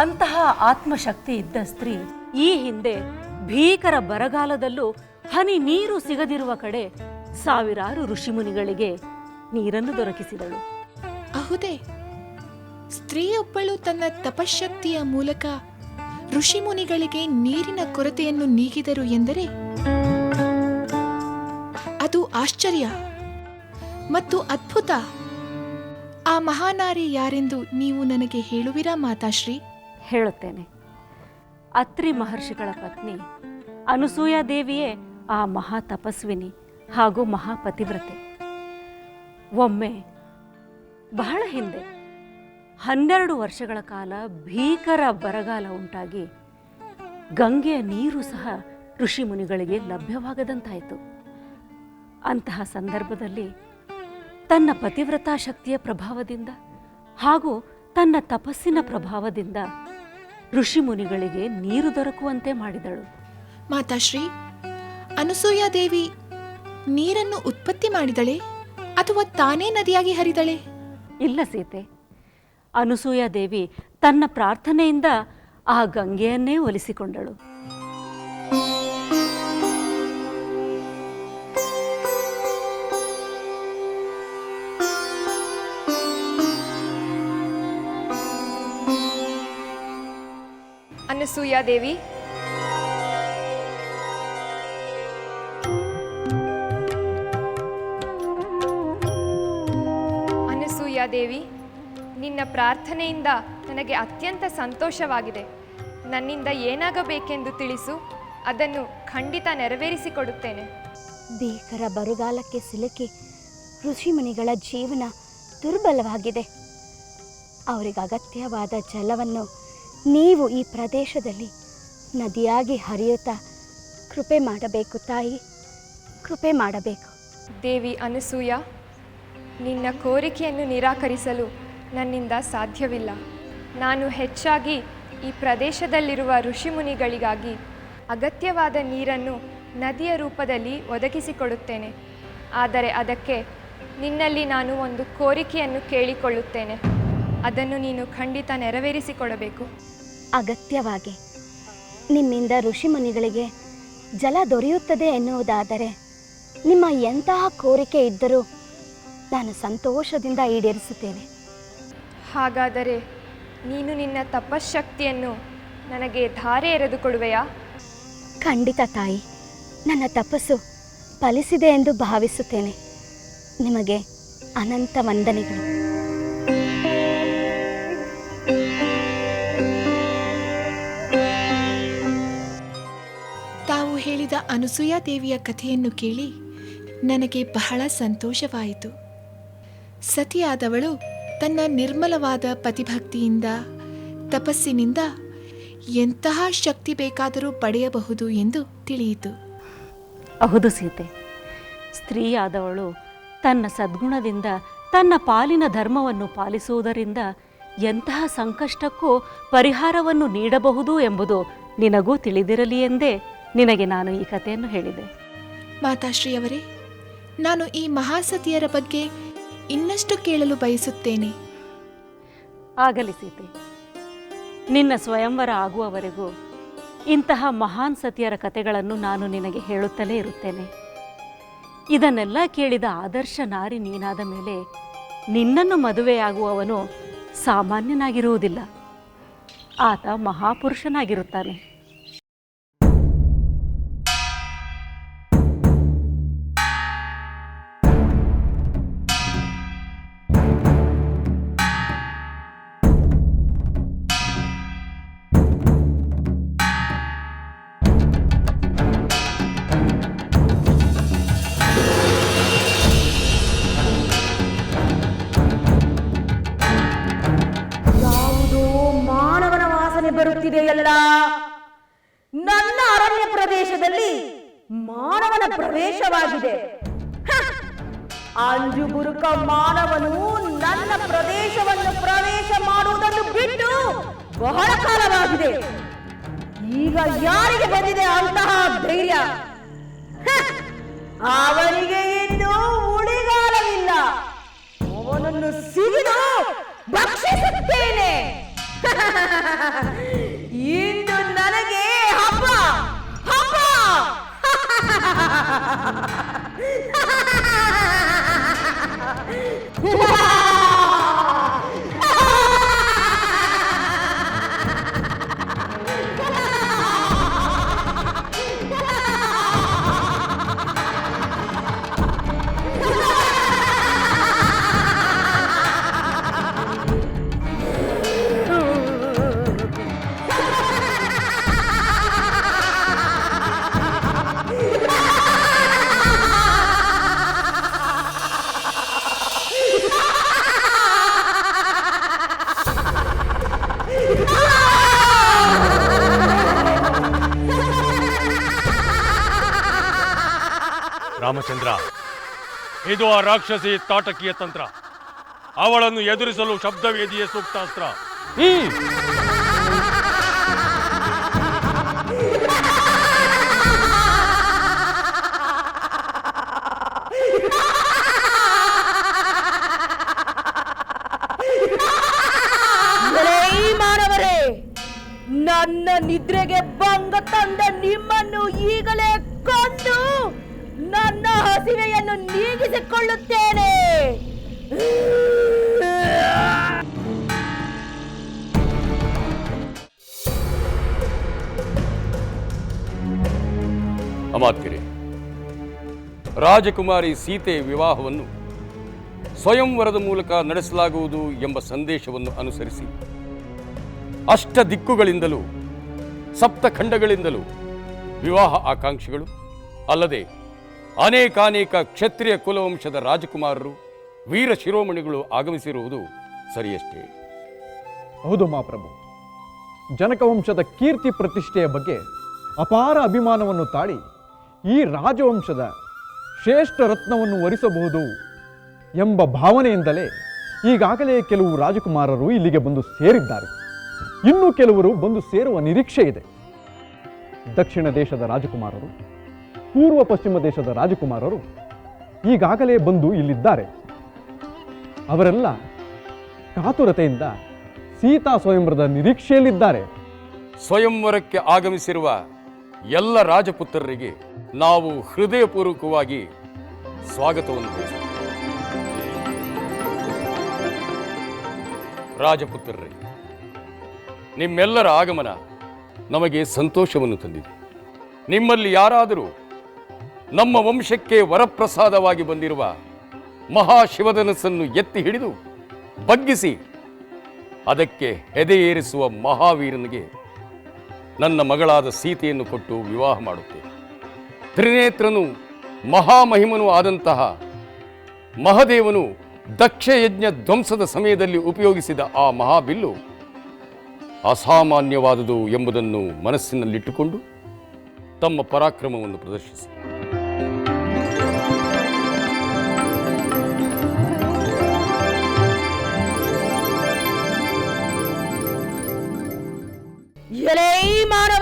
ಅಂತಹ ಆತ್ಮಶಕ್ತಿ ಇದ್ದ ಸ್ತ್ರೀ ಈ ಹಿಂದೆ ಭೀಕರ ಬರಗಾಲದಲ್ಲೂ ಹನಿ ನೀರು ಸಿಗದಿರುವ ಕಡೆ ಸಾವಿರಾರು ಋಷಿಮುನಿಗಳಿಗೆ ನೀರನ್ನು ದೊರಕಿಸಿದಳು. ಅಹುದೇ, ಸ್ತ್ರೀಯೊಬ್ಬಳು ತನ್ನ ತಪಶಕ್ತಿಯ ಮೂಲಕ ಋಷಿಮುನಿಗಳಿಗೆ ನೀರಿನ ಕೊರತೆಯನ್ನು ನೀಗಿದರು ಎಂದರೆ ಅದು ಆಶ್ಚರ್ಯ ಮತ್ತು ಅದ್ಭುತ. ಆ ಮಹಾನಾರಿ ಯಾರೆಂದು ನೀವು ನನಗೆ ಹೇಳುವಿರಾ ಮಾತಾಶ್ರೀ? ಹೇಳುತ್ತೇನೆ. ಅತ್ರಿ ಮಹರ್ಷಿಗಳ ಪತ್ನಿ ಅನಸೂಯಾ ದೇವಿಯೇ ಆ ಮಹಾ ತಪಸ್ವಿನಿ ಹಾಗೂ ಮಹಾಪತಿವ್ರತೆ. ಒಮ್ಮೆ ಬಹಳ ಹಿಂದೆ 12 ವರ್ಷಗಳ ಕಾಲ ಭೀಕರ ಬರಗಾಲ ಉಂಟಾಗಿ ಗಂಗೆಯ ನೀರು ಸಹ ಋಷಿಮುನಿಗಳಿಗೆ ಲಭ್ಯವಾಗದಂತಾಯಿತು. ಅಂತಹ ಸಂದರ್ಭದಲ್ಲಿ ತನ್ನ ಪತಿವ್ರತಾ ಶಕ್ತಿಯ ಪ್ರಭಾವದಿಂದ ಹಾಗೂ ತನ್ನ ತಪಸ್ಸಿನ ಪ್ರಭಾವದಿಂದ ಋಷಿಮುನಿಗಳಿಗೆ ನೀರು ದೊರಕುವಂತೆ ಮಾಡಿದಳು. ಮಾತಾಶ್ರೀ, ಅನಸೂಯಾ ದೇವಿ ನೀರನ್ನು ಉತ್ಪತ್ತಿ ಮಾಡಿದಳೆ ಅಥವಾ ತಾನೇ ನದಿಯಾಗಿ ಹರಿದಳೆ? ಇಲ್ಲ ಸೀತೆ, ಅನಸೂಯಾ ದೇವಿ ತನ್ನ ಪ್ರಾರ್ಥನೆಯಿಂದ ಆ ಗಂಗೆಯನ್ನೇ ಒಲಿಸಿಕೊಂಡಳು. ಅನಸೂಯಾ ದೇವಿ, ಅನಸೂಯಾ ದೇವಿ, ನಿನ್ನ ಪ್ರಾರ್ಥನೆಯಿಂದ ನನಗೆ ಅತ್ಯಂತ ಸಂತೋಷವಾಗಿದೆ. ನನ್ನಿಂದ ಏನಾಗಬೇಕೆಂದು ತಿಳಿಸು, ಅದನ್ನು ಖಂಡಿತ ನೆರವೇರಿಸಿಕೊಡುತ್ತೇನೆ. ಭೀಕರ ಬರಗಾಲಕ್ಕೆ ಸಿಲುಕಿ ಋಷಿಮುನಿಗಳ ಜೀವನ ದುರ್ಬಲವಾಗಿದೆ. ಅವರಿಗೆ ಅಗತ್ಯವಾದ ಜಲವನ್ನು ನೀವು ಈ ಪ್ರದೇಶದಲ್ಲಿ ನದಿಯಾಗಿ ಹರಿಯುತ್ತಾ ಕೃಪೆ ಮಾಡಬೇಕು ತಾಯಿ, ಕೃಪೆ ಮಾಡಬೇಕು. ದೇವಿ ಅನಸೂಯಾ, ನಿನ್ನ ಕೋರಿಕೆಯನ್ನು ನಿರಾಕರಿಸಲು ನನ್ನಿಂದ ಸಾಧ್ಯವಿಲ್ಲ. ನಾನು ಹೆಚ್ಚಾಗಿ ಈ ಪ್ರದೇಶದಲ್ಲಿರುವ ಋಷಿಮುನಿಗಳಿಗಾಗಿ ಅಗತ್ಯವಾದ ನೀರನ್ನು ನದಿಯ ರೂಪದಲ್ಲಿ ಒದಗಿಸಿಕೊಡುತ್ತೇನೆ. ಆದರೆ ಅದಕ್ಕೆ ನಿನ್ನಲ್ಲಿ ನಾನು ಒಂದು ಕೋರಿಕೆಯನ್ನು ಕೇಳಿಕೊಳ್ಳುತ್ತೇನೆ. ಅದನ್ನು ನೀನು ಖಂಡಿತ ನೆರವೇರಿಸಿಕೊಡಬೇಕು. ಅಗತ್ಯವಾಗಿ ನಿಮ್ಮಿಂದ ಋಷಿಮುನಿಗಳಿಗೆ ಜಲ ದೊರೆಯುತ್ತದೆ ಎನ್ನುವುದಾದರೆ ನಿಮ್ಮ ಎಂತಹ ಕೋರಿಕೆ ಇದ್ದರೂ ನಾನು ಸಂತೋಷದಿಂದ ಈಡೇರಿಸುತ್ತೇನೆ. ಹಾಗಾದರೆ ನೀನು ನಿನ್ನ ತಪಶ್ಶಕ್ತಿಯನ್ನು ನನಗೆ ಧಾರೆ ಎರೆದುಕೊಡುವೆಯಾ? ಖಂಡಿತ ತಾಯಿ, ನನ್ನ ತಪಸ್ಸು ಫಲಿಸಿದೆ ಎಂದು ಭಾವಿಸುತ್ತೇನೆ. ನಿಮಗೆ ಅನಂತ ವಂದನೆಗಳು. ತಾವು ಹೇಳಿದ ಅನಸೂಯಾ ದೇವಿಯ ಕಥೆಯನ್ನು ಕೇಳಿ ನನಗೆ ಬಹಳ ಸಂತೋಷವಾಯಿತು. ಸತಿಯಾದವಳು ತನ್ನ ನಿರ್ಮಲವಾದ ಪತಿಭಕ್ತಿಯಿಂದ ತಪಸ್ಸಿನಿಂದ ಎಂತಹ ಶಕ್ತಿ ಬೇಕಾದರೂ ಪಡೆಯಬಹುದು ಎಂದು ತಿಳಿಯಿತು. ಹೌದು ಸೀತೆ, ಸ್ತ್ರೀಯಾದವಳು ತನ್ನ ಸದ್ಗುಣದಿಂದ ತನ್ನ ಪಾಲಿನ ಧರ್ಮವನ್ನು ಪಾಲಿಸುವುದರಿಂದ ಎಂತಹ ಸಂಕಷ್ಟಕ್ಕೂ ಪರಿಹಾರವನ್ನು ನೀಡಬಹುದು ಎಂಬುದು ನಿನಗೂ ತಿಳಿದಿರಲಿ ಎಂದೇ ನಿನಗೆ ನಾನು ಈ ಕಥೆಯನ್ನು ಹೇಳಿದೆ. ಮಾತಾಶ್ರೀಯವರೇ, ನಾನು ಈ ಮಹಾಸತಿಯರ ಬಗ್ಗೆ ಇನ್ನಷ್ಟು ಕೇಳಲು ಬಯಸುತ್ತೇನೆ. ಆಗಲಿ ಸೀತೆ, ನಿನ್ನ ಸ್ವಯಂವರ ಆಗುವವರೆಗೂ ಇಂತಹ ಮಹಾನ್ ಸತಿಯರ ಕಥೆಗಳನ್ನು ನಾನು ನಿನಗೆ ಹೇಳುತ್ತಲೇ ಇರುತ್ತೇನೆ. ಇದನ್ನೆಲ್ಲ ಕೇಳಿದ ಆದರ್ಶ ನಾರಿ ನೀನಾದ ಮೇಲೆ ನಿನ್ನನ್ನು ಮದುವೆಯಾಗುವವನು ಸಾಮಾನ್ಯನಾಗಿರುವುದಿಲ್ಲ, ಆತ ಮಹಾಪುರುಷನಾಗಿರುತ್ತಾನೆ. ಬರುತ್ತಿದೆಯಲ್ಲ, ನನ್ನ ಅರಣ್ಯ ಪ್ರದೇಶದಲ್ಲಿ ಮಾನವನ ಪ್ರವೇಶವಾಗಿದೆ. ಅಂಜುಬುರುಕ ಮಾನವನು ನನ್ನ ಪ್ರದೇಶವನ್ನು ಪ್ರವೇಶ ಮಾಡುವುದನ್ನು ಬಿಟ್ಟು ಬಹಳ ಕಾಲವಾಗಿದೆ. ಈಗ ಯಾರಿಗೆ ಬಂದಿದೆ ಅಂತಹ ಧೈರ್ಯ? ಅವನಿಗೆ ಇನ್ನೂ ಉಳಿಗಾಲವಿಲ್ಲ. ಅವನನ್ನು ಸಿಗಿದು ಭಕ್ಷಿಸುತ್ತೇನೆ. ಇಂದು ನನಗೆ ಹಬ್ಬ ಹಬ್ಬ. ರಾಮಚಂದ್ರ, ಇದು ಆ ರಾಕ್ಷಸಿ ತಾಟಕಿಯ ತಂತ್ರ. ಅವಳನ್ನು ಎದುರಿಸಲು ಶಬ್ದವೇದಿಯೇ ಸೂಕ್ತ ಅಸ್ತ್ರ. ಮಾನವರೇ, ನನ್ನ ನಿದ್ರೆಗೆ ಭಂಗ ತಂದ ನಿಮ್ಮನ್ನು ಈಗಲೇ ಕೊಂದು ನನ್ನ ಹಸಿವೆಯನ್ನು ನೀಗಿಸಿಕೊಳ್ಳುತ್ತೇನೆ. ಅಮಾತ್ಯರೇ, ರಾಜಕುಮಾರಿ ಸೀತೆ ವಿವಾಹವನ್ನು ಸ್ವಯಂವರದ ಮೂಲಕ ನಡೆಸಲಾಗುವುದು ಎಂಬ ಸಂದೇಶವನ್ನು ಅನುಸರಿಸಿ ಅಷ್ಟ ದಿಕ್ಕುಗಳಿಂದಲೂ ಸಪ್ತಖಂಡಗಳಿಂದಲೂ ವಿವಾಹ ಆಕಾಂಕ್ಷಿಗಳು ಅಲ್ಲದೆ ಅನೇಕಾನೇಕ ಕ್ಷತ್ರಿಯ ಕುಲವಂಶದ ರಾಜಕುಮಾರರು ವೀರ ಶಿರೋಮಣಿಗಳು ಆಗಮಿಸಿರುವುದು ಸರಿಯಷ್ಟೇ? ಹೌದು ಮಹಾಪ್ರಭು. ಜನಕವಂಶದ ಕೀರ್ತಿ ಪ್ರತಿಷ್ಠೆಯ ಬಗ್ಗೆ ಅಪಾರ ಅಭಿಮಾನವನ್ನು ತಾಳಿ ಈ ರಾಜವಂಶದ ಶ್ರೇಷ್ಠ ರತ್ನವನ್ನು ವರಿಸಬಹುದು ಎಂಬ ಭಾವನೆಯಿಂದಲೇ ಈಗಾಗಲೇ ಕೆಲವು ರಾಜಕುಮಾರರು ಇಲ್ಲಿಗೆ ಬಂದು ಸೇರಿದ್ದಾರೆ. ಇನ್ನೂ ಕೆಲವರು ಬಂದು ಸೇರುವ ನಿರೀಕ್ಷೆ ಇದೆ. ದಕ್ಷಿಣ ದೇಶದ ರಾಜಕುಮಾರರು, ಪೂರ್ವ ಪಶ್ಚಿಮ ದೇಶದ ರಾಜಕುಮಾರರು ಈಗಾಗಲೇ ಬಂದು ಇಲ್ಲಿದ್ದಾರೆ. ಅವರೆಲ್ಲ ಕಾತುರತೆಯಿಂದ ಸೀತಾ ಸ್ವಯಂವರದ ನಿರೀಕ್ಷೆಯಲ್ಲಿದ್ದಾರೆ. ಸ್ವಯಂವರಕ್ಕೆ ಆಗಮಿಸಿರುವ ಎಲ್ಲ ರಾಜಪುತ್ರರಿಗೆ ನಾವು ಹೃದಯಪೂರ್ವಕವಾಗಿ ಸ್ವಾಗತವನ್ನು ಬಯಸುತ್ತೇವೆ. ರಾಜಪುತ್ರರೇ, ನಿಮ್ಮೆಲ್ಲರ ಆಗಮನ ನಮಗೆ ಸಂತೋಷವನ್ನು ತಂದಿದೆ. ನಿಮ್ಮಲ್ಲಿ ಯಾರಾದರೂ ನಮ್ಮ ವಂಶಕ್ಕೆ ವರಪ್ರಸಾದವಾಗಿ ಬಂದಿರುವ ಮಹಾಶಿವಧನಸ್ಸನ್ನು ಎತ್ತಿ ಹಿಡಿದು ಬಗ್ಗಿಸಿ ಅದಕ್ಕೆ ಹೆದೆಯೇರಿಸುವ ಮಹಾವೀರನಿಗೆ ನನ್ನ ಮಗಳಾದ ಸೀತೆಯನ್ನು ಕೊಟ್ಟು ವಿವಾಹ ಮಾಡುತ್ತೇನೆ. ತ್ರಿನೇತ್ರನು ಮಹಾಮಹಿಮನೂ ಆದಂತಹ ಮಹದೇವನು ದಕ್ಷಯಜ್ಞ ಧ್ವಂಸದ ಸಮಯದಲ್ಲಿ ಉಪಯೋಗಿಸಿದ ಆ ಮಹಾಬಿಲ್ಲು ಅಸಾಮಾನ್ಯವಾದುದು ಎಂಬುದನ್ನು ಮನಸ್ಸಿನಲ್ಲಿಟ್ಟುಕೊಂಡು ತಮ್ಮ ಪರಾಕ್ರಮವನ್ನು ಪ್ರದರ್ಶಿಸಿ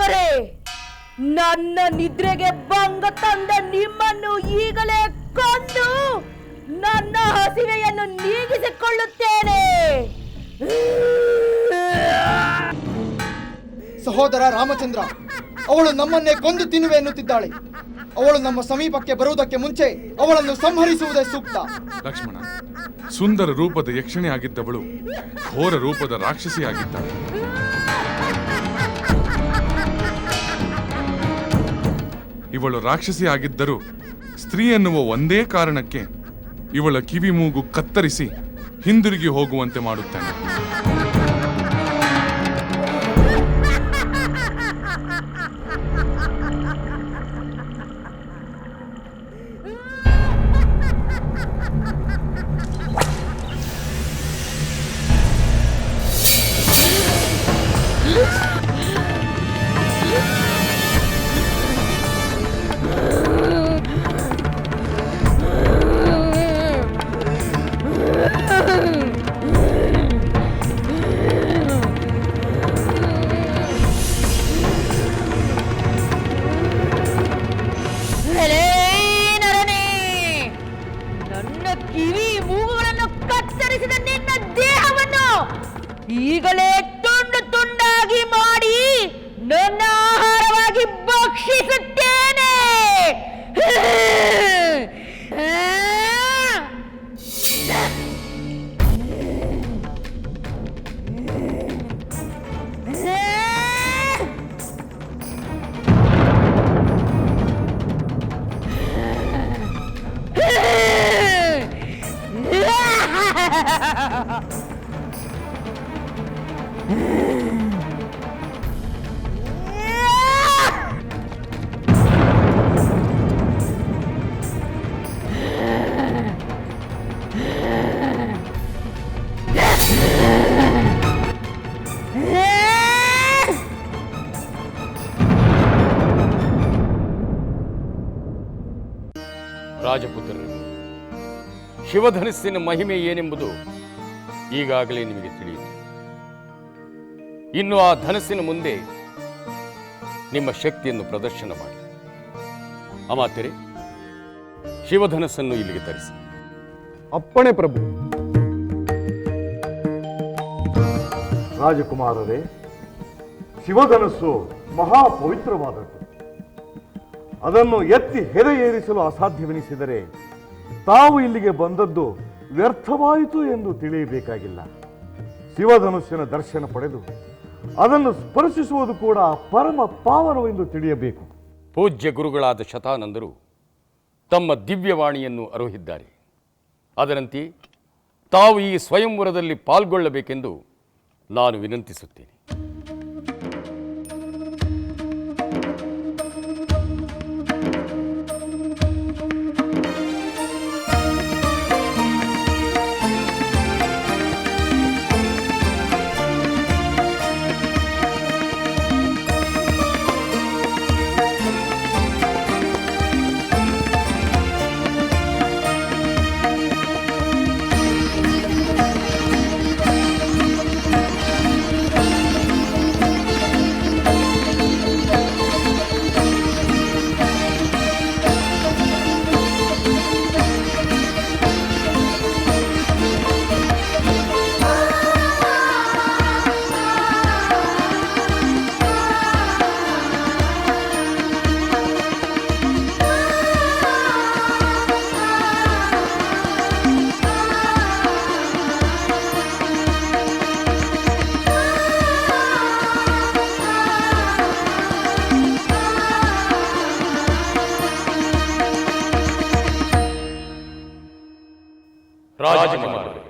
ಆದರೆ ನನ್ನ ನಿದ್ರೆಗೆ ಭಂಗ ತಂದ ನಿಮ್ಮನ್ನು ಈಗಲೇ ಕೊಂದು ನನ್ನ ಹಸಿವೆಯನ್ನು ನೀಗಿಸಿಕೊಳ್ಳುತ್ತೇನೆ. ಸಹೋದರ ರಾಮಚಂದ್ರ, ಅವಳು ನಮ್ಮನ್ನೇ ಕೊಂದು ತಿನ್ನುವೆ ಎನ್ನುತ್ತಿದ್ದಾಳೆ. ಅವಳು ನಮ್ಮ ಸಮೀಪಕ್ಕೆ ಬರುವುದಕ್ಕೆ ಮುಂಚೆ ಅವಳನ್ನು ಸಂಹರಿಸುವುದೇ ಸೂಕ್ತ. ಲಕ್ಷ್ಮಣ, ಸುಂದರ ರೂಪದ ಯಕ್ಷಿಣಿ ಆಗಿದ್ದವಳು ಘೋರ ರೂಪದ ರಾಕ್ಷಸಿ ಆಗಿದ್ದಾಳೆ. ಇವಳು ರಾಕ್ಷಸಿ ಆಗಿದ್ದರೂ ಸ್ತ್ರೀ ಎನ್ನುವ ಒಂದೇ ಕಾರಣಕ್ಕೆ ಇವಳ ಕಿವಿ ಮೂಗು ಕತ್ತರಿಸಿ ಹಿಂದಿರುಗಿ ಹೋಗುವಂತೆ ಮಾಡುತ್ತಾನೆ. ನನ್ನ ಕಿವಿ ಮೂಗುಗಳನ್ನು ಕತ್ತರಿಸಿದ ನಿನ್ನ ದೇಹವನ್ನು ಈಗಲೇ ತುಂಡು ತುಂಡಾಗಿ ಮಾಡಿ ನನ್ನ ಆಹಾರವಾಗಿ ಭಕ್ಷಿಸುತ್ತೇನೆ. ರಾಜಪುತ್ರರು, ಶಿವಧನಸ್ಸಿನ ಮಹಿಮೆ ಏನೆಂಬುದು ಈಗಾಗಲೇ ನಿಮಗೆ ತಿಳಿಯಿತು. ಇನ್ನು ಆ ಧನಸ್ಸಿನ ಮುಂದೆ ನಿಮ್ಮ ಶಕ್ತಿಯನ್ನು ಪ್ರದರ್ಶನ ಮಾಡಿ. ಅಮಾತ್ಯರೇ, ಶಿವಧನಸ್ಸನ್ನು ಇಲ್ಲಿಗೆ ತರಿಸಿ. ಅಪ್ಪಣೆ ಪ್ರಭು. ರಾಜಕುಮಾರರೇ, ಶಿವಧನಸ್ಸು ಮಹಾ ಪವಿತ್ರವಾದದ್ದು. ಅದನ್ನು ಎತ್ತಿ ಹೆದೆ ಏರಿಸಲು ಅಸಾಧ್ಯವೆನಿಸಿದರೆ ತಾವು ಇಲ್ಲಿಗೆ ಬಂದದ್ದು ವ್ಯರ್ಥವಾಯಿತು ಎಂದು ತಿಳಿಯಬೇಕಾಗಿಲ್ಲ. ಶಿವಧನುಸ್ಸಿನ ದರ್ಶನ ಪಡೆದು ಅದನ್ನು ಸ್ಪರ್ಶಿಸುವುದು ಕೂಡ ಪರಮ ಪಾವನವೆಂದು ತಿಳಿಯಬೇಕು. ಪೂಜ್ಯ ಗುರುಗಳಾದ ಶತಾನಂದರು ತಮ್ಮ ದಿವ್ಯವಾಣಿಯನ್ನು ಅರುಹಿದ್ದಾರೆ. ಅದರಂತೆ ತಾವು ಈ ಸ್ವಯಂವರದಲ್ಲಿ ಪಾಲ್ಗೊಳ್ಳಬೇಕೆಂದು ನಾನು ವಿನಂತಿಸುತ್ತೇನೆ. ರಾಜಕುಮಾರರೇ,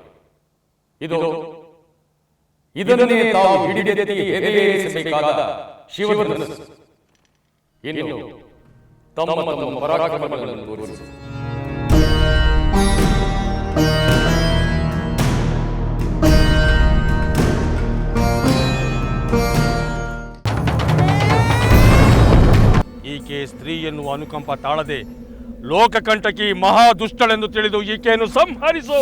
ಇದನ್ನೇ ತಾವು ಹಿಡಿದೆತ್ತಿ ಎದೆಯೇರಿಸಬೇಕಾದ ಶಿವಧನುಸ್ಸು. ಇನ್ನು ತಮ್ಮ ತಮ್ಮ ಪರಾಕ್ರಮಗಳನ್ನು ತೋರಿಸಿ. ಈಕೆ ಸ್ತ್ರೀ ಎನ್ನುವ ಅನುಕಂಪ ತಾಳದೆ ಲೋಕಕಂಟಕಿ ಮಹಾ ದುಷ್ಟಳೆಂದು ತಿಳಿದು ಈಕೆಯನ್ನು ಸಂಹರಿಸು.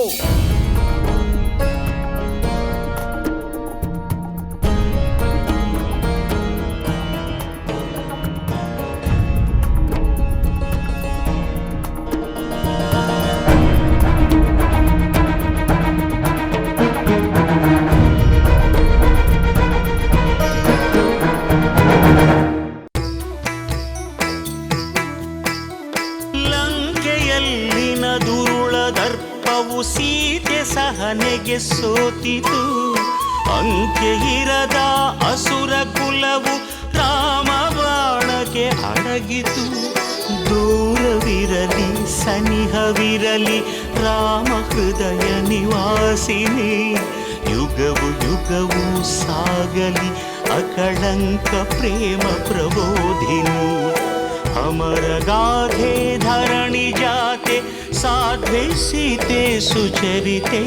ಯುಗವು ಸೀತೆ ಸಹನೆಗೆ ಸೋತಿತು. ಅಂತ್ಯ ಇರದ ಅಸುರ ಕುಲವು ರಾಮ ಬಾಣಕ್ಕೆ ಅಡಗಿತು. ದೂರವಿರಲಿ ಸನಿಹವಿರಲಿ ರಾಮ ಹೃದಯ ನಿವಾಸಿನಿ. ಯುಗವು ಯುಗವು ಸಾಗಲಿ ಅಕಳಂಕ ಪ್ರೇಮ ಪ್ರಬೋಧಿನಿ. ಅಮರ ಗಾಧೆ ಧರಣಿ ಜಾತೆ ಸಾಧ್ವೆ ಸೀತೆ ಸುಚರಿತೆ.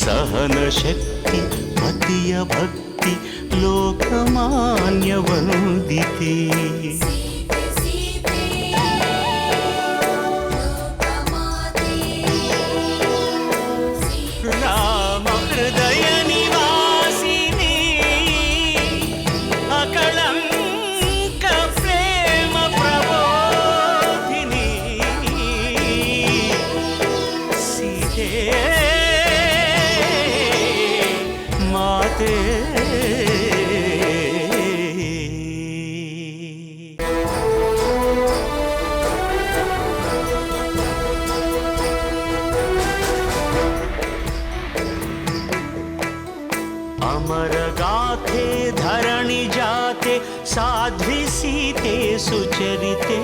ಸಹನ ಶಕ್ತಿ ಪತಿಯ ಭಕ್ತಿ ಲೋಕಮಾನ್ಯ ವಂದಿತೆ. ರಾಮ ಹೃದಯ ನಿವಾಸಿನಿ ಅಕಳಂಕ ಪ್ರೇಮ ಪ್ರಬೋಧಿನಿ. ಸೀತೆ ಮಾತೆ ಅಮರ ಗಾಥೆ ಧರಣಿ ಜಾತೆ ಸಾಧ್ವಿ ಸೀತೆ ಸುಚರಿತೆ.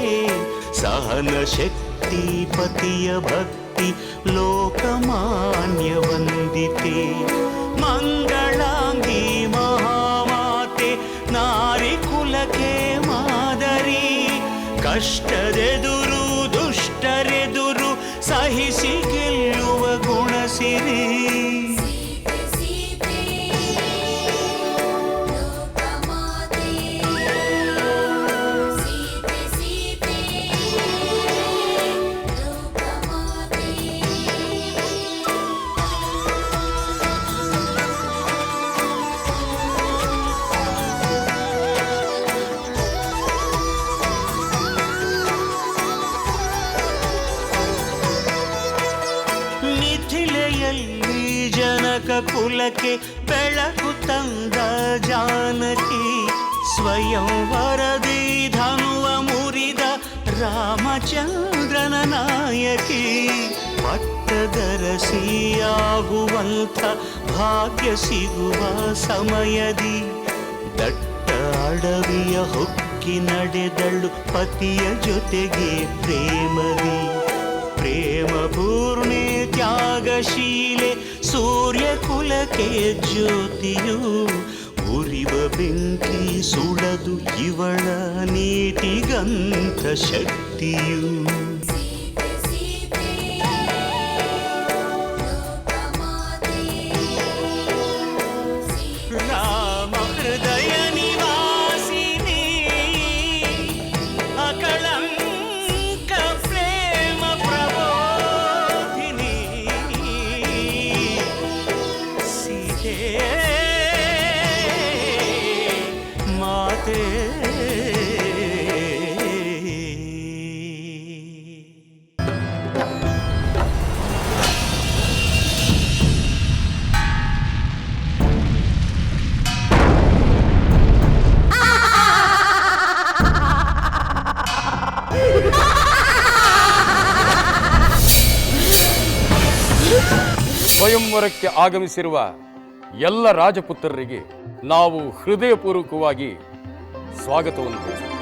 ಸಹನ ಶಕ್ತಿ ಪತಿಯ ಭಕ್ತಿ ಲೋಕಮಾನ್ಯ ವಂದಿತೆ. ಮಂಗಳಾಂಗಿ ಮಹಾಮಾತೆ ನಾರಿ ಕುಲಕ್ಕೆ ಮಾದರಿ. ಕಷ್ಟದೆದುರು ದುಷ್ಟರೆದುರು ಸಹಿಸಿ ಗೆಲ್ಲುವ ಗುಣಸಿರಿ. ಮಿಥಿಲೆಯಲ್ಲಿ ಜನಕ ಕುಲಕ್ಕೆ ಬೆಳಕು ತಂದ ಜಾನಕಿ. ಸ್ವಯಂವರದಿ ಧನುವ ಮುರಿದ ರಾಮಚಂದ್ರನ ನಾಯಕಿ. ಪಟ್ಟದರಸಿಯಾಗುವಂಥ ಭಾಗ್ಯ ಸಿಗುವ ಸಮಯದಿ ದಟ್ಟ ಅಡವಿಯ ಹೊಕ್ಕಿ ನಡೆದಳು ಪತಿಯ ಜೊತೆಗೆ ಪ್ರೇಮದಿ. ಪ್ರೇಮ ಪೂರ್ಣೆ ತ್ಯಾಗಶೀಲೆ ಸೂರ್ಯ ಕುಲಕ್ಕೆ ಜ್ಯೋತಿಯು. ಉರಿವ ಬೆಂಕಿ ಸುಡದು ಇವಳ ನೀತಿಗಂತ ಶಕ್ತಿಯು. ರಾಮ ಹೃದಯ ನಿವಾಸಿನಿ ಅಕಳಂಕ ಪ್ರೇಮ ಪ್ರಬೋಧಿನಿ. ಸೀತೆ ಮಾತೆ ಸ್ವಯಂವರಕ್ಕೆ ಆಗಮಿಸಿರುವ ಎಲ್ಲ ರಾಜಪುತ್ರರಿಗೆ ನಾವು ಹೃದಯಪೂರ್ವಕವಾಗಿ ಸ್ವಾಗತವನ್ನು ಬಯಸುತ್ತೇವೆ.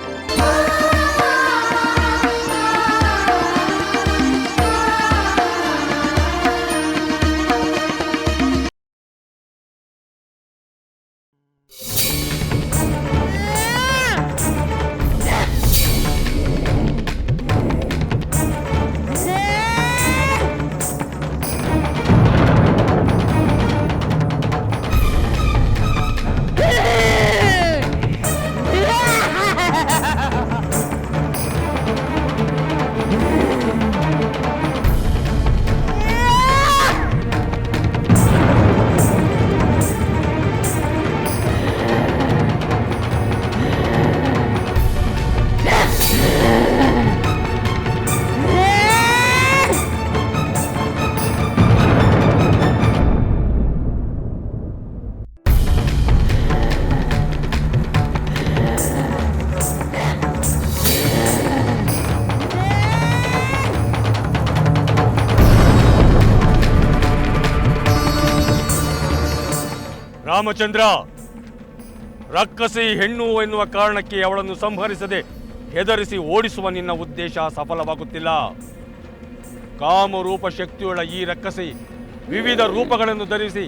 ರಾಮಚಂದ್ರ, ರಕ್ಕಸಿ ಹೆಣ್ಣು ಎನ್ನುವ ಕಾರಣಕ್ಕೆ ಅವಳನ್ನು ಸಂಹರಿಸದೆ ಹೆದರಿಸಿ ಓಡಿಸುವ ನಿನ್ನ ಉದ್ದೇಶ ಸಫಲವಾಗುತ್ತಿಲ್ಲ. ಕಾಮರೂಪ ಶಕ್ತಿಯುಳ್ಳ ಈ ರಕ್ಕಸಿ ವಿವಿಧ ರೂಪಗಳನ್ನು ಧರಿಸಿ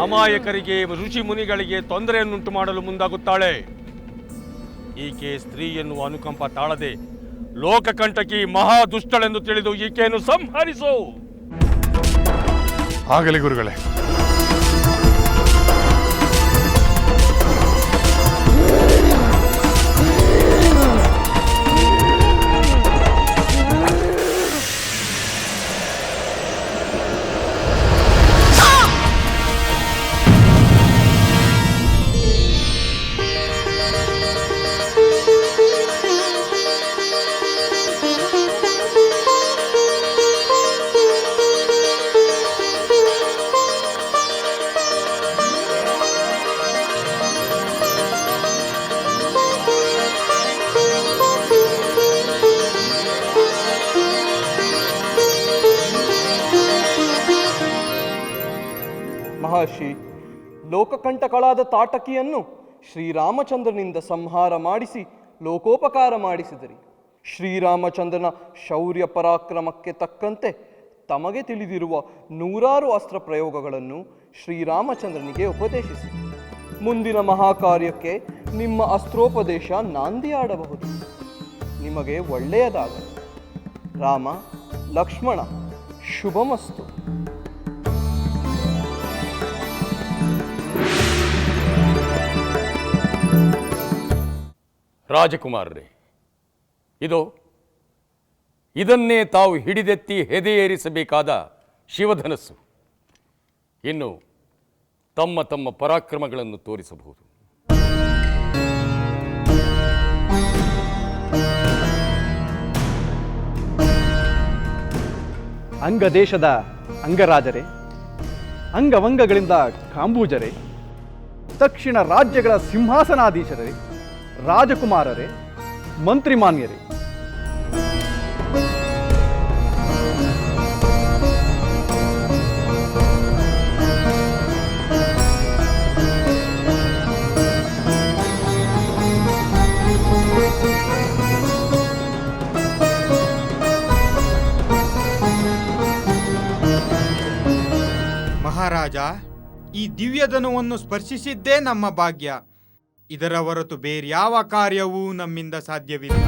ಅಮಾಯಕರಿಗೆ, ಋಷಿ ಮುನಿಗಳಿಗೆ ತೊಂದರೆಯನ್ನುಂಟು ಮಾಡಲು ಮುಂದಾಗುತ್ತಾಳೆ. ಈಕೆ ಸ್ತ್ರೀ ಎನ್ನುವ ಅನುಕಂಪ ತಾಳದೆ ಲೋಕಕಂಟಕಿ ಮಹಾದುಷ್ಟಳೆಂದು ತಿಳಿದು ಈಕೆಯನ್ನು ಸಂಹರಿಸು. ಆಗಲಿ ಗುರುಗಳೇ. ಮಹರ್ಷಿ, ಲೋಕಕಂಟಕಳಾದ ತಾಟಕಿಯನ್ನು ಶ್ರೀರಾಮಚಂದ್ರನಿಂದ ಸಂಹಾರ ಮಾಡಿಸಿ ಲೋಕೋಪಕಾರ ಮಾಡಿಸಿದಿರಿ. ಶ್ರೀರಾಮಚಂದ್ರನ ಶೌರ್ಯ ಪರಾಕ್ರಮಕ್ಕೆ ತಕ್ಕಂತೆ ತಮಗೆ ತಿಳಿದಿರುವ 100 ಅಸ್ತ್ರ ಪ್ರಯೋಗಗಳನ್ನು ಶ್ರೀರಾಮಚಂದ್ರನಿಗೆ ಉಪದೇಶಿಸಿ ಮುಂದಿನ ಮಹಾಕಾರ್ಯಕ್ಕೆ ನಿಮ್ಮ ಅಸ್ತ್ರೋಪದೇಶ ನಾಂದಿಯಾಡಬಹುದು. ನಿಮಗೆ ಒಳ್ಳೆಯದಾಗಲಿ. ರಾಮ, ಲಕ್ಷ್ಮಣ, ಶುಭಮಸ್ತು. ರಾಜಕುಮಾರರೇ, ಇದನ್ನೇ ತಾವು ಹಿಡಿದೆತ್ತಿ ಹೆದೆಯೇರಿಸಬೇಕಾದ ಶಿವಧನಸ್ಸು. ಇನ್ನು ತಮ್ಮ ತಮ್ಮ ಪರಾಕ್ರಮಗಳನ್ನು ತೋರಿಸಬಹುದು. ಅಂಗದೇಶದ ಅಂಗರಾಜರೇ, ಅಂಗವಂಗಗಳಿಂದ ಕಾಂಬೂಜರೇ, ದಕ್ಷಿಣ ರಾಜ್ಯಗಳ ಸಿಂಹಾಸನಾಧೀಶರೇ, ರಾಜಕುಮಾರರೇ, ಮಂತ್ರಿಮಾನ್ಯರೇ, ಮಹಾರಾಜ, ಈ ದಿವ್ಯಧನುವನ್ನು ಸ್ಪರ್ಶಿಸಿದ್ದೇ ನಮ್ಮ ಭಾಗ್ಯ. ಇದರ ಹೊರತು ಬೇರ್ಯಾವ ಕಾರ್ಯವೂ ನಮ್ಮಿಂದ ಸಾಧ್ಯವಿಲ್ಲ.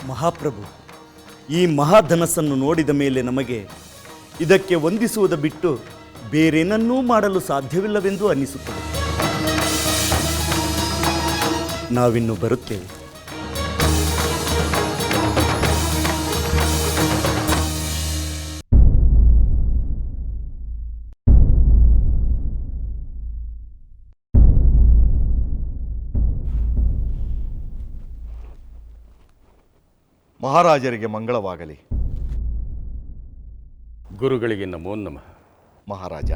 ಮಹಾಪ್ರಭು, ಈ ಮಹಾಧನಸ್ಸನ್ನು ನೋಡಿದ ಮೇಲೆ ನಮಗೆ ಇದಕ್ಕೆ ವಂದಿಸುವುದು ಬಿಟ್ಟು ಬೇರೇನನ್ನೂ ಮಾಡಲು ಸಾಧ್ಯವಿಲ್ಲವೆಂದು ಅನ್ನಿಸುತ್ತದೆ. ನಾವಿನ್ನು ಬರುತ್ತೇವೆ. ಮಹಾರಾಜರಿಗೆ ಮಂಗಳವಾಗಲಿ. ಗುರುಗಳಿಗೆ ನಮೋ ನಮಃ. ಮಹಾರಾಜ,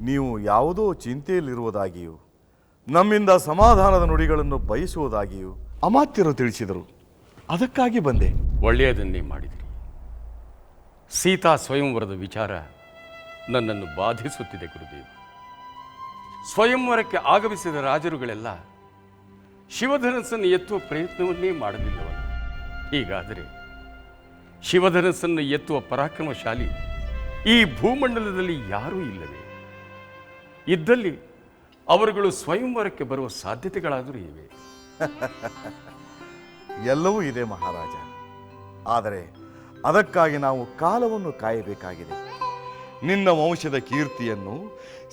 ನೀವು ಯಾವುದೋ ಚಿಂತೆಯಲ್ಲಿರುವುದಾಗಿಯೂ ನಮ್ಮಿಂದ ಸಮಾಧಾನದ ನುಡಿಗಳನ್ನು ಬಯಸುವುದಾಗಿಯೂ ಅಮಾತ್ಯರು ತಿಳಿಸಿದರು. ಅದಕ್ಕಾಗಿ ಬಂದೆ. ಒಳ್ಳೆಯದನ್ನೇ ಮಾಡಿದಿರಿ. ಸೀತಾ ಸ್ವಯಂವರದ ವಿಚಾರ ನನ್ನನ್ನು ಬಾಧಿಸುತ್ತಿದೆ ಗುರುದೇವ. ಸ್ವಯಂವರಕ್ಕೆ ಆಗಮಿಸಿದ ರಾಜರುಗಳೆಲ್ಲ ಶಿವಧನಸ್ಸನ್ನು ಎತ್ತುವ ಪ್ರಯತ್ನವನ್ನೇ ಮಾಡಲಿಲ್ಲವಲ್ಲ. ಹೀಗಾದರೆ ಶಿವಧನಸ್ಸನ್ನು ಎತ್ತುವ ಪರಾಕ್ರಮಶಾಲಿ ಈ ಭೂಮಂಡಲದಲ್ಲಿ ಯಾರೂ ಇಲ್ಲವೇ? ಇದ್ದಲ್ಲಿ ಅವರುಗಳು ಸ್ವಯಂವರಕ್ಕೆ ಬರುವ ಸಾಧ್ಯತೆಗಳಾದರೂ ಇವೆ? ಎಲ್ಲವೂ ಇದೆ ಮಹಾರಾಜ. ಆದರೆ ಅದಕ್ಕಾಗಿ ನಾವು ಕಾಲವನ್ನು ಕಾಯಬೇಕಾಗಿದೆ. ನಿನ್ನ ವಂಶದ ಕೀರ್ತಿಯನ್ನು,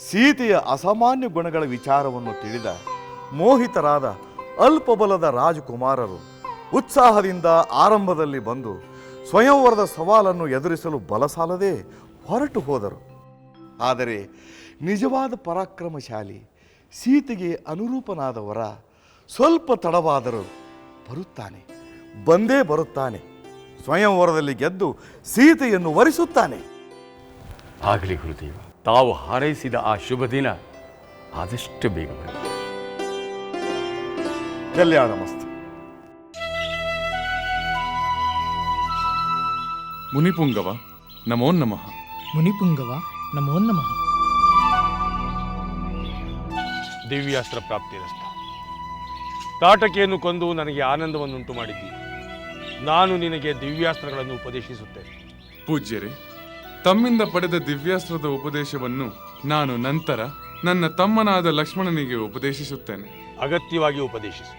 ಸೀತೆಯ ಅಸಾಮಾನ್ಯ ಗುಣಗಳ ವಿಚಾರವನ್ನು ತಿಳಿದ ಮೋಹಿತರಾದ ಅಲ್ಪಬಲದ ರಾಜಕುಮಾರರು ಉತ್ಸಾಹದಿಂದ ಆರಂಭದಲ್ಲಿ ಬಂದು ಸ್ವಯಂವರದ ಸವಾಲನ್ನು ಎದುರಿಸಲು ಬಲಸಾಲದೆ ಹೊರಟು ಹೋದರು. ಆದರೆ ನಿಜವಾದ ಪರಾಕ್ರಮಶಾಲಿ, ಸೀತೆಗೆ ಅನುರೂಪನಾದವರ ಸ್ವಲ್ಪ ತಡವಾದರೂ ಬರುತ್ತಾನೆ, ಬಂದೇ ಬರುತ್ತಾನೆ. ಸ್ವಯಂವರದಲ್ಲಿ ಗೆದ್ದು ಸೀತೆಯನ್ನು ವರಿಸುತ್ತಾನೆ. ಆಗಲಿ ಗುರುದೇವ, ತಾವು ಹಾರೈಸಿದ ಆ ಶುಭ ದಿನ ಆದಷ್ಟು ಬೇಗ ಬರಲಿ. ಕಲ್ಯಾಣಮಸ್ತು. ಮುನಿಪುಂಗವ ನಮೋ ನಮಃ. ಮುನಿಪುಂಗವ ನಮೋ ನಮಃ. ದಿವ್ಯಾಸ್ತ್ರ ಪ್ರಾಪ್ತಿರಸ್ತ. ತಾಟಕಿಯನ್ನು ಕೊಂದು ನನಗೆ ಆನಂದವನ್ನುಂಟು ಮಾಡಿದ್ದೀರಿ. ನಾನು ನಿನಗೆ ದಿವ್ಯಾಸ್ತ್ರಗಳನ್ನು ಉಪದೇಶಿಸುತ್ತೇನೆ. ಪೂಜ್ಯರೇ, ತಮ್ಮಿಂದ ಪಡೆದ ದಿವ್ಯಾಸ್ತ್ರದ ಉಪದೇಶವನ್ನು ನಾನು ನಂತರ ನನ್ನ ತಮ್ಮನಾದ ಲಕ್ಷ್ಮಣನಿಗೆ ಉಪದೇಶಿಸುತ್ತೇನೆ. ಅಗತ್ಯವಾಗಿ ಉಪದೇಶಿಸು.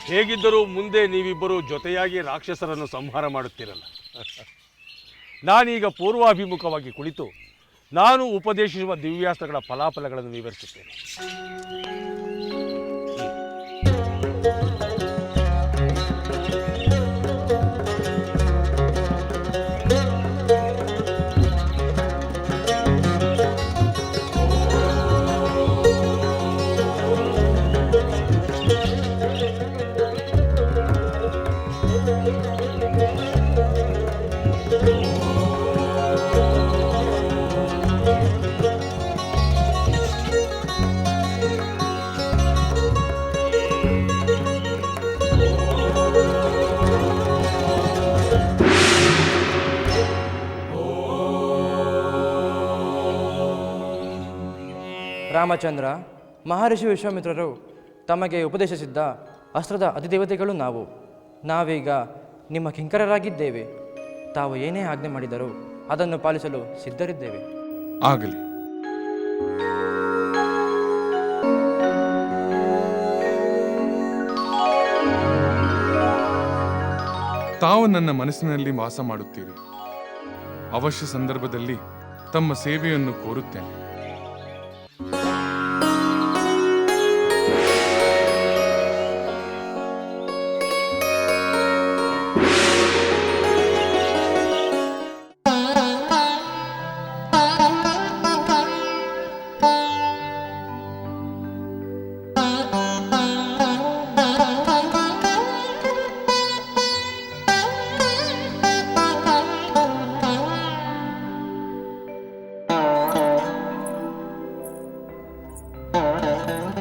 ಹೇಗಿದ್ದರೂ ಮುಂದೆ ನೀವಿಬ್ಬರು ಜೊತೆಯಾಗಿ ರಾಕ್ಷಸರನ್ನು ಸಂಹಾರ ಮಾಡುತ್ತೀರಲ್ಲ. ನಾನೀಗ ಪೂರ್ವಾಭಿಮುಖವಾಗಿ ಕುಳಿತು ನಾನು ಉಪದೇಶಿಸುವ ದಿವ್ಯಾಸ್ತ್ರಗಳ ಫಲಾಫಲಗಳನ್ನು ವಿವರಿಸುತ್ತೇನೆ. ರಾಮಚಂದ್ರ, ಮಹರ್ಷಿ ವಿಶ್ವಾಮಿತ್ರರು ತಮಗೆ ಉಪದೇಶಿಸಿದ್ದ ಅಸ್ತ್ರದ ಅಧಿದೇವತೆಗಳು ನಾವೀಗ ನಿಮ್ಮ ಕಿಂಕರರಾಗಿದ್ದೇವೆ. ತಾವು ಏನೇ ಆಜ್ಞೆ ಮಾಡಿದರೂ ಅದನ್ನು ಪಾಲಿಸಲು ಸಿದ್ಧರಿದ್ದೇವೆ. ಆಗಲಿ. ತಾವು ನನ್ನ ಮನಸ್ಸಿನಲ್ಲಿ ವಾಸ ಮಾಡುತ್ತೀರಿ. ಅವಶ್ಯ ಸಂದರ್ಭದಲ್ಲಿ ತಮ್ಮ ಸೇವೆಯನ್ನು ಕೋರುತ್ತೇನೆ.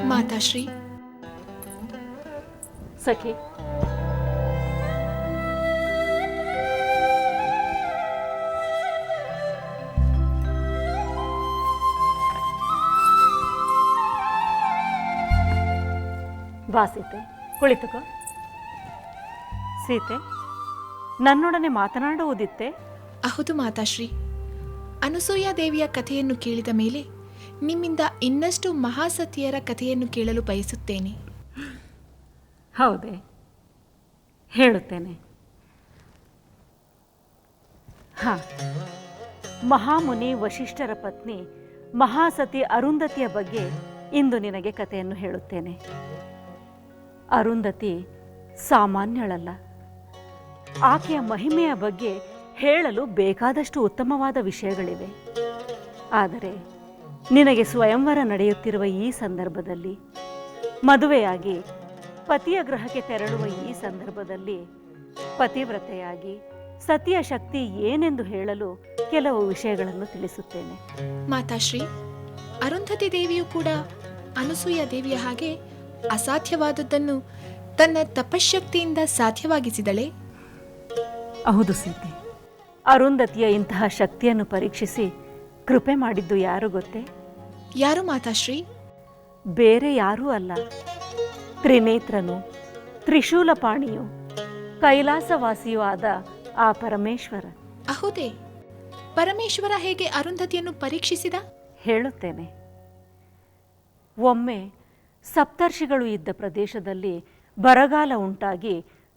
ಮಾತಾಶ್ರೀ. ಸಖಿ, ಬಾ ಸೀತೆ, ಕುಳಿತುಕೋ. ಸೀತೆ, ನನ್ನೊಡನೆ ಮಾತನಾಡುವುದಿತ್ತೆ? ಹೌದು ಮಾತಾಶ್ರೀ. ಅನಸೂಯ ದೇವಿಯ ಕಥೆಯನ್ನು ಕೇಳಿದ ಮೇಲೆ ನಿಮ್ಮಿಂದ ಇನ್ನಷ್ಟು ಮಹಾಸತಿಯರ ಕಥೆಯನ್ನು ಕೇಳಲು ಬಯಸುತ್ತೇನೆ. ಹೌದೇ? ಹೇಳುತ್ತೇನೆ. ಮಹಾಮುನಿ ವಶಿಷ್ಠರ ಪತ್ನಿ ಮಹಾಸತಿ ಅರುಂಧತಿಯ ಬಗ್ಗೆ ಇಂದು ನಿನಗೆ ಕಥೆಯನ್ನು ಹೇಳುತ್ತೇನೆ. ಅರುಂಧತಿ ಸಾಮಾನ್ಯಳಲ್ಲ. ಆಕೆಯ ಮಹಿಮೆಯ ಬಗ್ಗೆ ಹೇಳಲು ಬೇಕಾದಷ್ಟು ಉತ್ತಮವಾದ ವಿಷಯಗಳಿವೆ. ಆದರೆ ನಿನಗೆ ಸ್ವಯಂವರ ನಡೆಯುತ್ತಿರುವ ಈ ಸಂದರ್ಭದಲ್ಲಿ, ಮದುವೆಯಾಗಿ ಪತಿಯ ಗೃಹಕ್ಕೆ ತೆರಳುವ ಈ ಸಂದರ್ಭದಲ್ಲಿ ಪತಿವ್ರತೆಯಾಗಿ ಸತಿಯ ಶಕ್ತಿ ಏನೆಂದು ಹೇಳಲು ಕೆಲವು ವಿಷಯಗಳನ್ನು ತಿಳಿಸುತ್ತೇನೆ. ಮಾತಾಶ್ರೀ, ಅರುಂಧತಿ ದೇವಿಯು ಕೂಡ ಅನಸೂಯ ದೇವಿಯ ಹಾಗೆ ಅಸಾಧ್ಯವಾದದ್ದನ್ನು ತನ್ನ ತಪಶಕ್ತಿಯಿಂದ ಸಾಧ್ಯವಾಗಿಸಿದಳೆ. ಹೌದು ಸೀತೆ, ಅರುಂಧತಿಯ ಇಂತಹ ಶಕ್ತಿಯನ್ನು ಪರೀಕ್ಷಿಸಿ ಕೃಪೆ ಮಾಡಿದ್ದು ಯಾರು ಗೊತ್ತೇ? ಯಾರು ಮಾತಾಶ್ರೀ? ಬೇರೆ ಯಾರೂ ಅಲ್ಲ, ತ್ರಿನೇತ್ರನು, ತ್ರಿಶೂಲಪಾಣಿಯು, ಕೈಲಾಸವಾಸಿಯೂ ಆದ ಆ ಪರಮೇಶ್ವರ. ಹೌದೇ? ಪರಮೇಶ್ವರ ಹೇಗೆ ಅರುಂಧತಿಯನ್ನು ಪರೀಕ್ಷಿಸಿದ? ಹೇಳುತ್ತೇನೆ. ಒಮ್ಮೆ ಸಪ್ತರ್ಷಿಗಳು ಇದ್ದ ಪ್ರದೇಶದಲ್ಲಿ ಬರಗಾಲ ಉಂಟಾಗಿ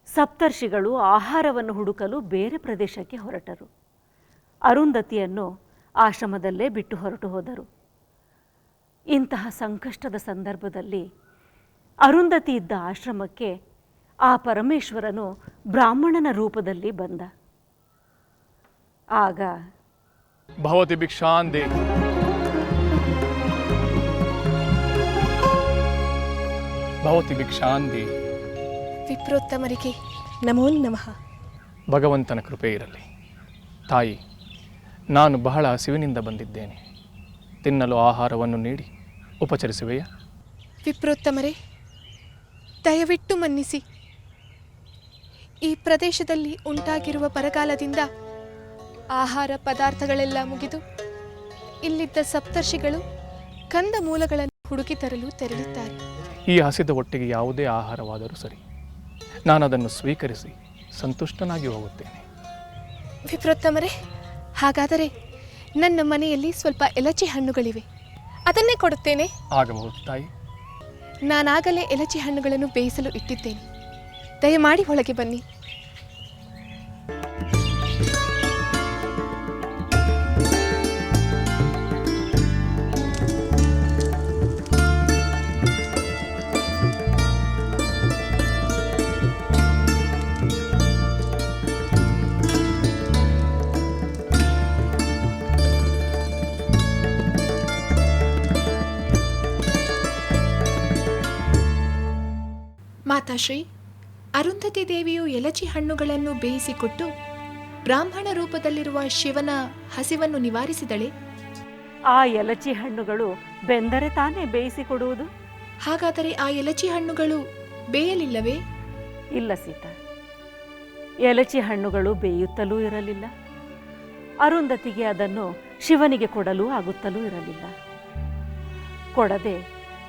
ಸಪ್ತರ್ಷಿಗಳು ಆಹಾರವನ್ನು ಹುಡುಕಲು ಬೇರೆ ಪ್ರದೇಶಕ್ಕೆ ಹೊರಟರು. ಅರುಂಧತಿಯನ್ನು ಆಶ್ರಮದಲ್ಲೇ ಬಿಟ್ಟು ಹೊರಟು ಹೋದರು. ಇಂತಹ ಸಂಕಷ್ಟದ ಸಂದರ್ಭದಲ್ಲಿ ಅರುಂಧತಿ ಇದ್ದ ಆಶ್ರಮಕ್ಕೆ ಆ ಪರಮೇಶ್ವರನು ಬ್ರಾಹ್ಮಣನ ರೂಪದಲ್ಲಿ ಬಂದ. ಆಗ ಭವತಿ ಭಿಕ್ಷಾಂದೇ ಭವತಿ ಭಿಕ್ಷಾಂದೇ. ವಿಪ್ರೋತ್ತಮರಿಗೆ ನಮೋ ನಮಃ. ಭಗವಂತನ ಕೃಪೆ ಇರಲಿ. ತಾಯಿ, ನಾನು ಬಹಳ ಹಸಿವಿನಿಂದ ಬಂದಿದ್ದೇನೆ. ತಿನ್ನಲು ಆಹಾರವನ್ನು ನೀಡಿ ಉಪಚರಿಸುವೆಯಾ? ವಿಪ್ರೋತ್ತಮರೇ, ದಯವಿಟ್ಟು ಮನ್ನಿಸಿ. ಈ ಪ್ರದೇಶದಲ್ಲಿ ಉಂಟಾಗಿರುವ ಬರಗಾಲದಿಂದ ಆಹಾರ ಪದಾರ್ಥಗಳೆಲ್ಲ ಮುಗಿದು ಇಲ್ಲಿದ್ದ ಸಪ್ತರ್ಷಿಗಳು ಕಂದ ಮೂಲಗಳನ್ನು ಹುಡುಕಿ ತರಲು ತೆರಳಿದ್ದಾರೆ. ಈ ಹಸಿದ ಒಟ್ಟಿಗೆ ಯಾವುದೇ ಆಹಾರವಾದರೂ ಸರಿ, ನಾನು ಅದನ್ನು ಸ್ವೀಕರಿಸಿ ಸಂತುಷ್ಟನಾಗಿ ಹೋಗುತ್ತೇನೆ. ವಿಪ್ರೋತ್ತಮರೇ, ಹಾಗಾದರೆ ನನ್ನ ಮನೆಯಲ್ಲಿ ಸ್ವಲ್ಪ ಎಲಚಿ ಹಣ್ಣುಗಳಿವೆ, ಅದನ್ನೇ ಕೊಡುತ್ತೇನೆ. ಆಗಬಹುದು ತಾಯಿ. ನಾನಾಗಲೇ ಎಲಚಿ ಹಣ್ಣುಗಳನ್ನು ಬೇಯಿಸಲು ಇಟ್ಟಿದ್ದೇನೆ. ದಯಮಾಡಿ ಒಳಗೆ ಬನ್ನಿ. ಮಾತಾಶ್ರೀ, ಅರುಂಧತಿ ದೇವಿಯು ಎಲಚಿ ಹಣ್ಣುಗಳನ್ನು ಬೇಯಿಸಿಕೊಟ್ಟು ಬ್ರಾಹ್ಮಣ ರೂಪದಲ್ಲಿರುವ ಶಿವನ ಹಸಿವನ್ನು ನಿವಾರಿಸಿದಳೆ. ಆ ಎಲಚಿ ಹಣ್ಣುಗಳು ಬೆಂದರೆ ತಾನೇ ಬೇಯಿಸಿಕೊಡುವುದು? ಹಾಗಾದರೆ ಆ ಎಲಚಿ ಹಣ್ಣುಗಳು ಬೇಯಲಿಲ್ಲವೇ? ಇಲ್ಲ ಸೀತಾ, ಎಲಚಿ ಹಣ್ಣುಗಳು ಬೇಯುತ್ತಲೂ ಇರಲಿಲ್ಲ. ಅರುಂಧತಿಗೆ ಅದನ್ನು ಶಿವನಿಗೆ ಕೊಡಲು ಆಗುತ್ತಲೂ ಇರಲಿಲ್ಲ. ಕೊಡದೆ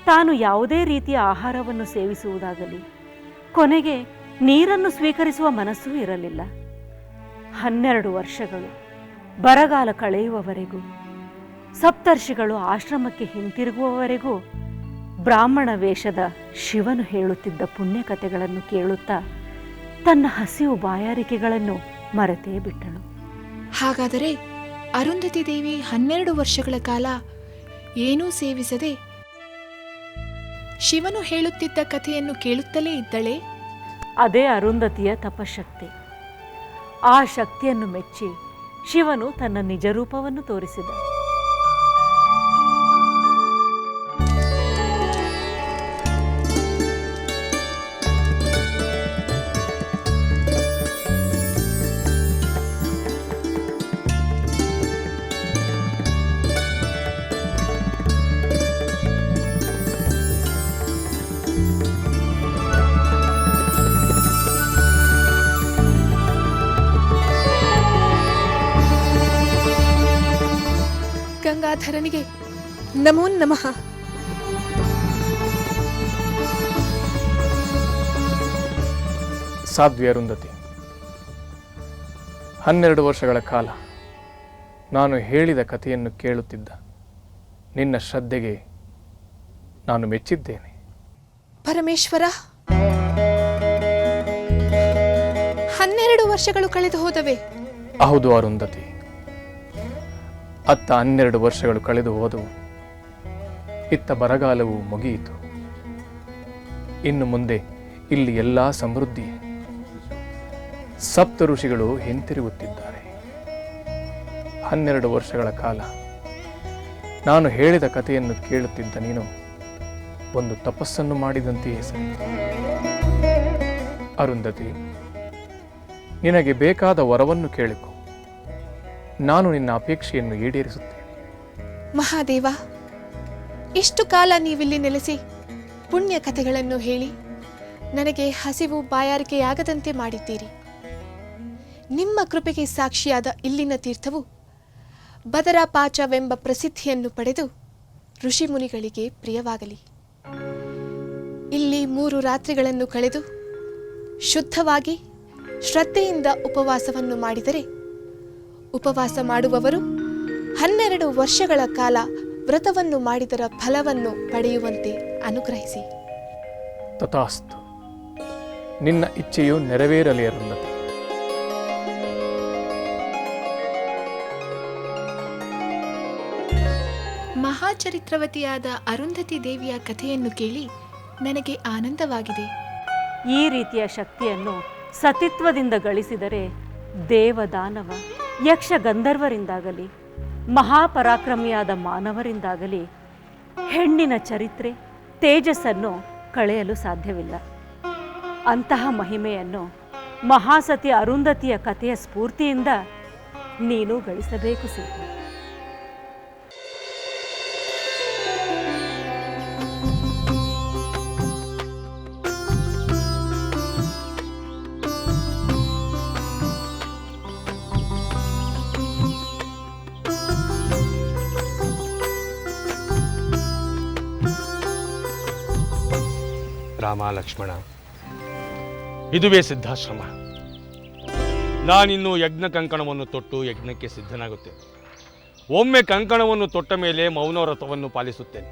ತಾನು ಯಾವುದೇ ರೀತಿಯ ಆಹಾರವನ್ನು ಸೇವಿಸುವುದಾಗಲಿ, ಕೊನೆಗೆ ನೀರನ್ನು ಸ್ವೀಕರಿಸುವ ಮನಸ್ಸೂ ಇರಲಿಲ್ಲ. 12 ವರ್ಷಗಳು ಬರಗಾಲ ಕಳೆಯುವವರೆಗೂ, ಸಪ್ತರ್ಷಿಗಳು ಆಶ್ರಮಕ್ಕೆ ಹಿಂತಿರುಗುವವರೆಗೂ ಬ್ರಾಹ್ಮಣ ವೇಷದ ಶಿವನು ಹೇಳುತ್ತಿದ್ದ ಪುಣ್ಯಕಥೆಗಳನ್ನು ಕೇಳುತ್ತಾ ತನ್ನ ಹಸಿವು ಬಾಯಾರಿಕೆಗಳನ್ನು ಮರೆತೇ ಬಿಟ್ಟಳು. ಹಾಗಾದರೆ ಅರುಂಧತಿ ದೇವಿ 12 ವರ್ಷಗಳ ಕಾಲ ಏನೂ ಸೇವಿಸದೆ ಶಿವನು ಹೇಳುತ್ತಿದ್ದ ಕಥೆಯನ್ನು ಕೇಳುತ್ತಲೇ ಇದ್ದಳೆ. ಅದೇ ಅರುಂಧತಿಯ ತಪಶಕ್ತಿ. ಆ ಶಕ್ತಿಯನ್ನು ಮೆಚ್ಚಿ ಶಿವನು ತನ್ನ ನಿಜ ರೂಪವನ್ನು ತೋರಿಸಿದ. ಗಂಗಾಧರನಿಗೆ ನಮೋ ನಮಃ. ಸಾಧ್ವಿ ಅರುಂಧತಿ, 12 ವರ್ಷಗಳ ಕಾಲ ನಾನು ಹೇಳಿದ ಕಥೆಯನ್ನು ಕೇಳುತ್ತಿದ್ದ ನಿನ್ನ ಶ್ರದ್ಧೆಗೆ ನಾನು ಮೆಚ್ಚಿದ್ದೇನೆ. ಪರಮೇಶ್ವರ, 12 ವರ್ಷಗಳು ಕಳೆದು ಹೋದವೆ. ಹೌದು ಅರುಂಧತಿ, ಅತ್ತ 12 ವರ್ಷಗಳು ಕಳೆದು ಹೋದವು. ಇತ್ತ ಬರಗಾಲವು ಮುಗಿಯಿತು. ಇನ್ನು ಮುಂದೆ ಇಲ್ಲಿ ಎಲ್ಲ ಸಮೃದ್ಧಿ. ಸಪ್ತ ಋಷಿಗಳು ಹಿಂತಿರುಗುತ್ತಿದ್ದಾರೆ. 12 ವರ್ಷಗಳ ಕಾಲ ನಾನು ಹೇಳಿದ ಕಥೆಯನ್ನು ಕೇಳುತ್ತಿದ್ದ ನೀನು ಒಂದು ತಪಸ್ಸನ್ನು ಮಾಡಿದಂತೆಯೇ ಸರಿ. ಅರುಂಧತಿ, ನಿನಗೆ ಬೇಕಾದ ವರವನ್ನು ಕೇಳಿಕೊ, ನಾನು ನಿನ್ನ ಅಪೇಕ್ಷೆಯನ್ನು ಈಡೇರಿಸುತ್ತೇನೆ. ಮಹಾದೇವ, ಇಷ್ಟು ಕಾಲ ನೀವಿಲ್ಲಿ ನೆಲೆಸಿ ಪುಣ್ಯ ಕಥೆಗಳನ್ನು ಹೇಳಿ ನನಗೆ ಹಸಿವು ಬಾಯಾರಿಕೆಯಾಗದಂತೆ ಮಾಡಿದ್ದೀರಿ. ನಿಮ್ಮ ಕೃಪೆಗೆ ಸಾಕ್ಷಿಯಾದ ಇಲ್ಲಿನ ತೀರ್ಥವು ಬದರಾಪಾಚವೆಂಬ ಪ್ರಸಿದ್ಧಿಯನ್ನು ಪಡೆದು ಋಷಿಮುನಿಗಳಿಗೆ ಪ್ರಿಯವಾಗಲಿ. ಇಲ್ಲಿ 3 ರಾತ್ರಿಗಳನ್ನು ಕಳೆದು ಶುದ್ಧವಾಗಿ ಶ್ರದ್ಧೆಯಿಂದ ಉಪವಾಸವನ್ನು ಮಾಡಿದರೆ ಉಪವಾಸ ಮಾಡುವವರು 12 ವರ್ಷಗಳ ಕಾಲ ವ್ರತವನ್ನು ಮಾಡಿದರ ಫಲವನ್ನು ಪಡೆಯುವಂತೆ ಅನುಗ್ರಹಿಸಿ. ತಥಾಸ್ತು. ನಿನ್ನ ಇಚ್ಛೆಯು ನೆರವೇರಲಿ ಅರುಂಧತಿ. ಮಹಾಚರಿತ್ರವತಿಯಾದ ಅರುಂಧತಿ ದೇವಿಯ ಕಥೆಯನ್ನು ಕೇಳಿ ನನಗೆ ಆನಂದವಾಗಿದೆ. ಈ ರೀತಿಯ ಶಕ್ತಿಯನ್ನು ಸತಿತ್ವದಿಂದ ಗಳಿಸಿದರೆ ದೇವದಾನವ ಯಕ್ಷ ಗಂಧರ್ವರಿಂದಾಗಲಿ ಮಹಾಪರಾಕ್ರಮಿಯಾದ ಮಾನವರಿಂದಾಗಲಿ ಹೆಣ್ಣಿನ ಚರಿತ್ರೆ ತೇಜಸ್ಸನ್ನು ಕಳೆಯಲು ಸಾಧ್ಯವಿಲ್ಲ. ಅಂತಹ ಮಹಿಮೆಯನ್ನು ಮಹಾಸತಿ ಅರುಂಧತಿಯ ಕಥೆಯ ಸ್ಫೂರ್ತಿಯಿಂದ ನೀನು ಗಳಿಸಬೇಕು ಸೀತೆ. ರಾಮ ಲಕ್ಷ್ಮಣ, ಇದುವೇ ಸಿದ್ಧಾಶ್ರಮ. ನಾನಿನ್ನು ಯಜ್ಞ ಕಂಕಣವನ್ನು ತೊಟ್ಟು ಯಜ್ಞಕ್ಕೆ ಸಿದ್ಧನಾಗುತ್ತೇನೆ. ಒಮ್ಮೆ ಕಂಕಣವನ್ನು ತೊಟ್ಟ ಮೇಲೆ ಮೌನವ್ರತವನ್ನು ಪಾಲಿಸುತ್ತೇನೆ.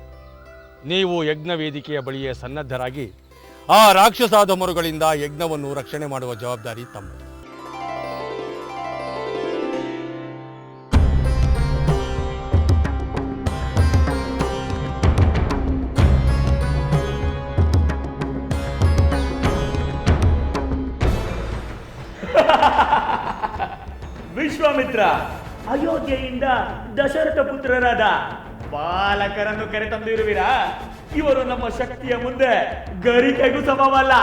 ನೀವು ಯಜ್ಞ ವೇದಿಕೆಯ ಬಳಿಯೇ ಸನ್ನದ್ಧರಾಗಿ ಆ ರಾಕ್ಷಸಾಧಮರುಗಳಿಂದ ಯಜ್ಞವನ್ನು ರಕ್ಷಣೆ ಮಾಡುವ ಜವಾಬ್ದಾರಿ ತಮ್ಮದು. ವಿಶ್ವಾಮಿತ್ರ ಅಯೋಧ್ಯೆಯಿಂದ ದಶರಥ ಪುತ್ರರಾದ ಬಾಲಕರನ್ನು ಕರೆತಂದಿರುವಿರಾ? ಇವರು ನಮ್ಮ ಶಕ್ತಿಯ ಮುಂದೆ ಗರಿಕೆಗೂ ಸಮವಲ್ಲ.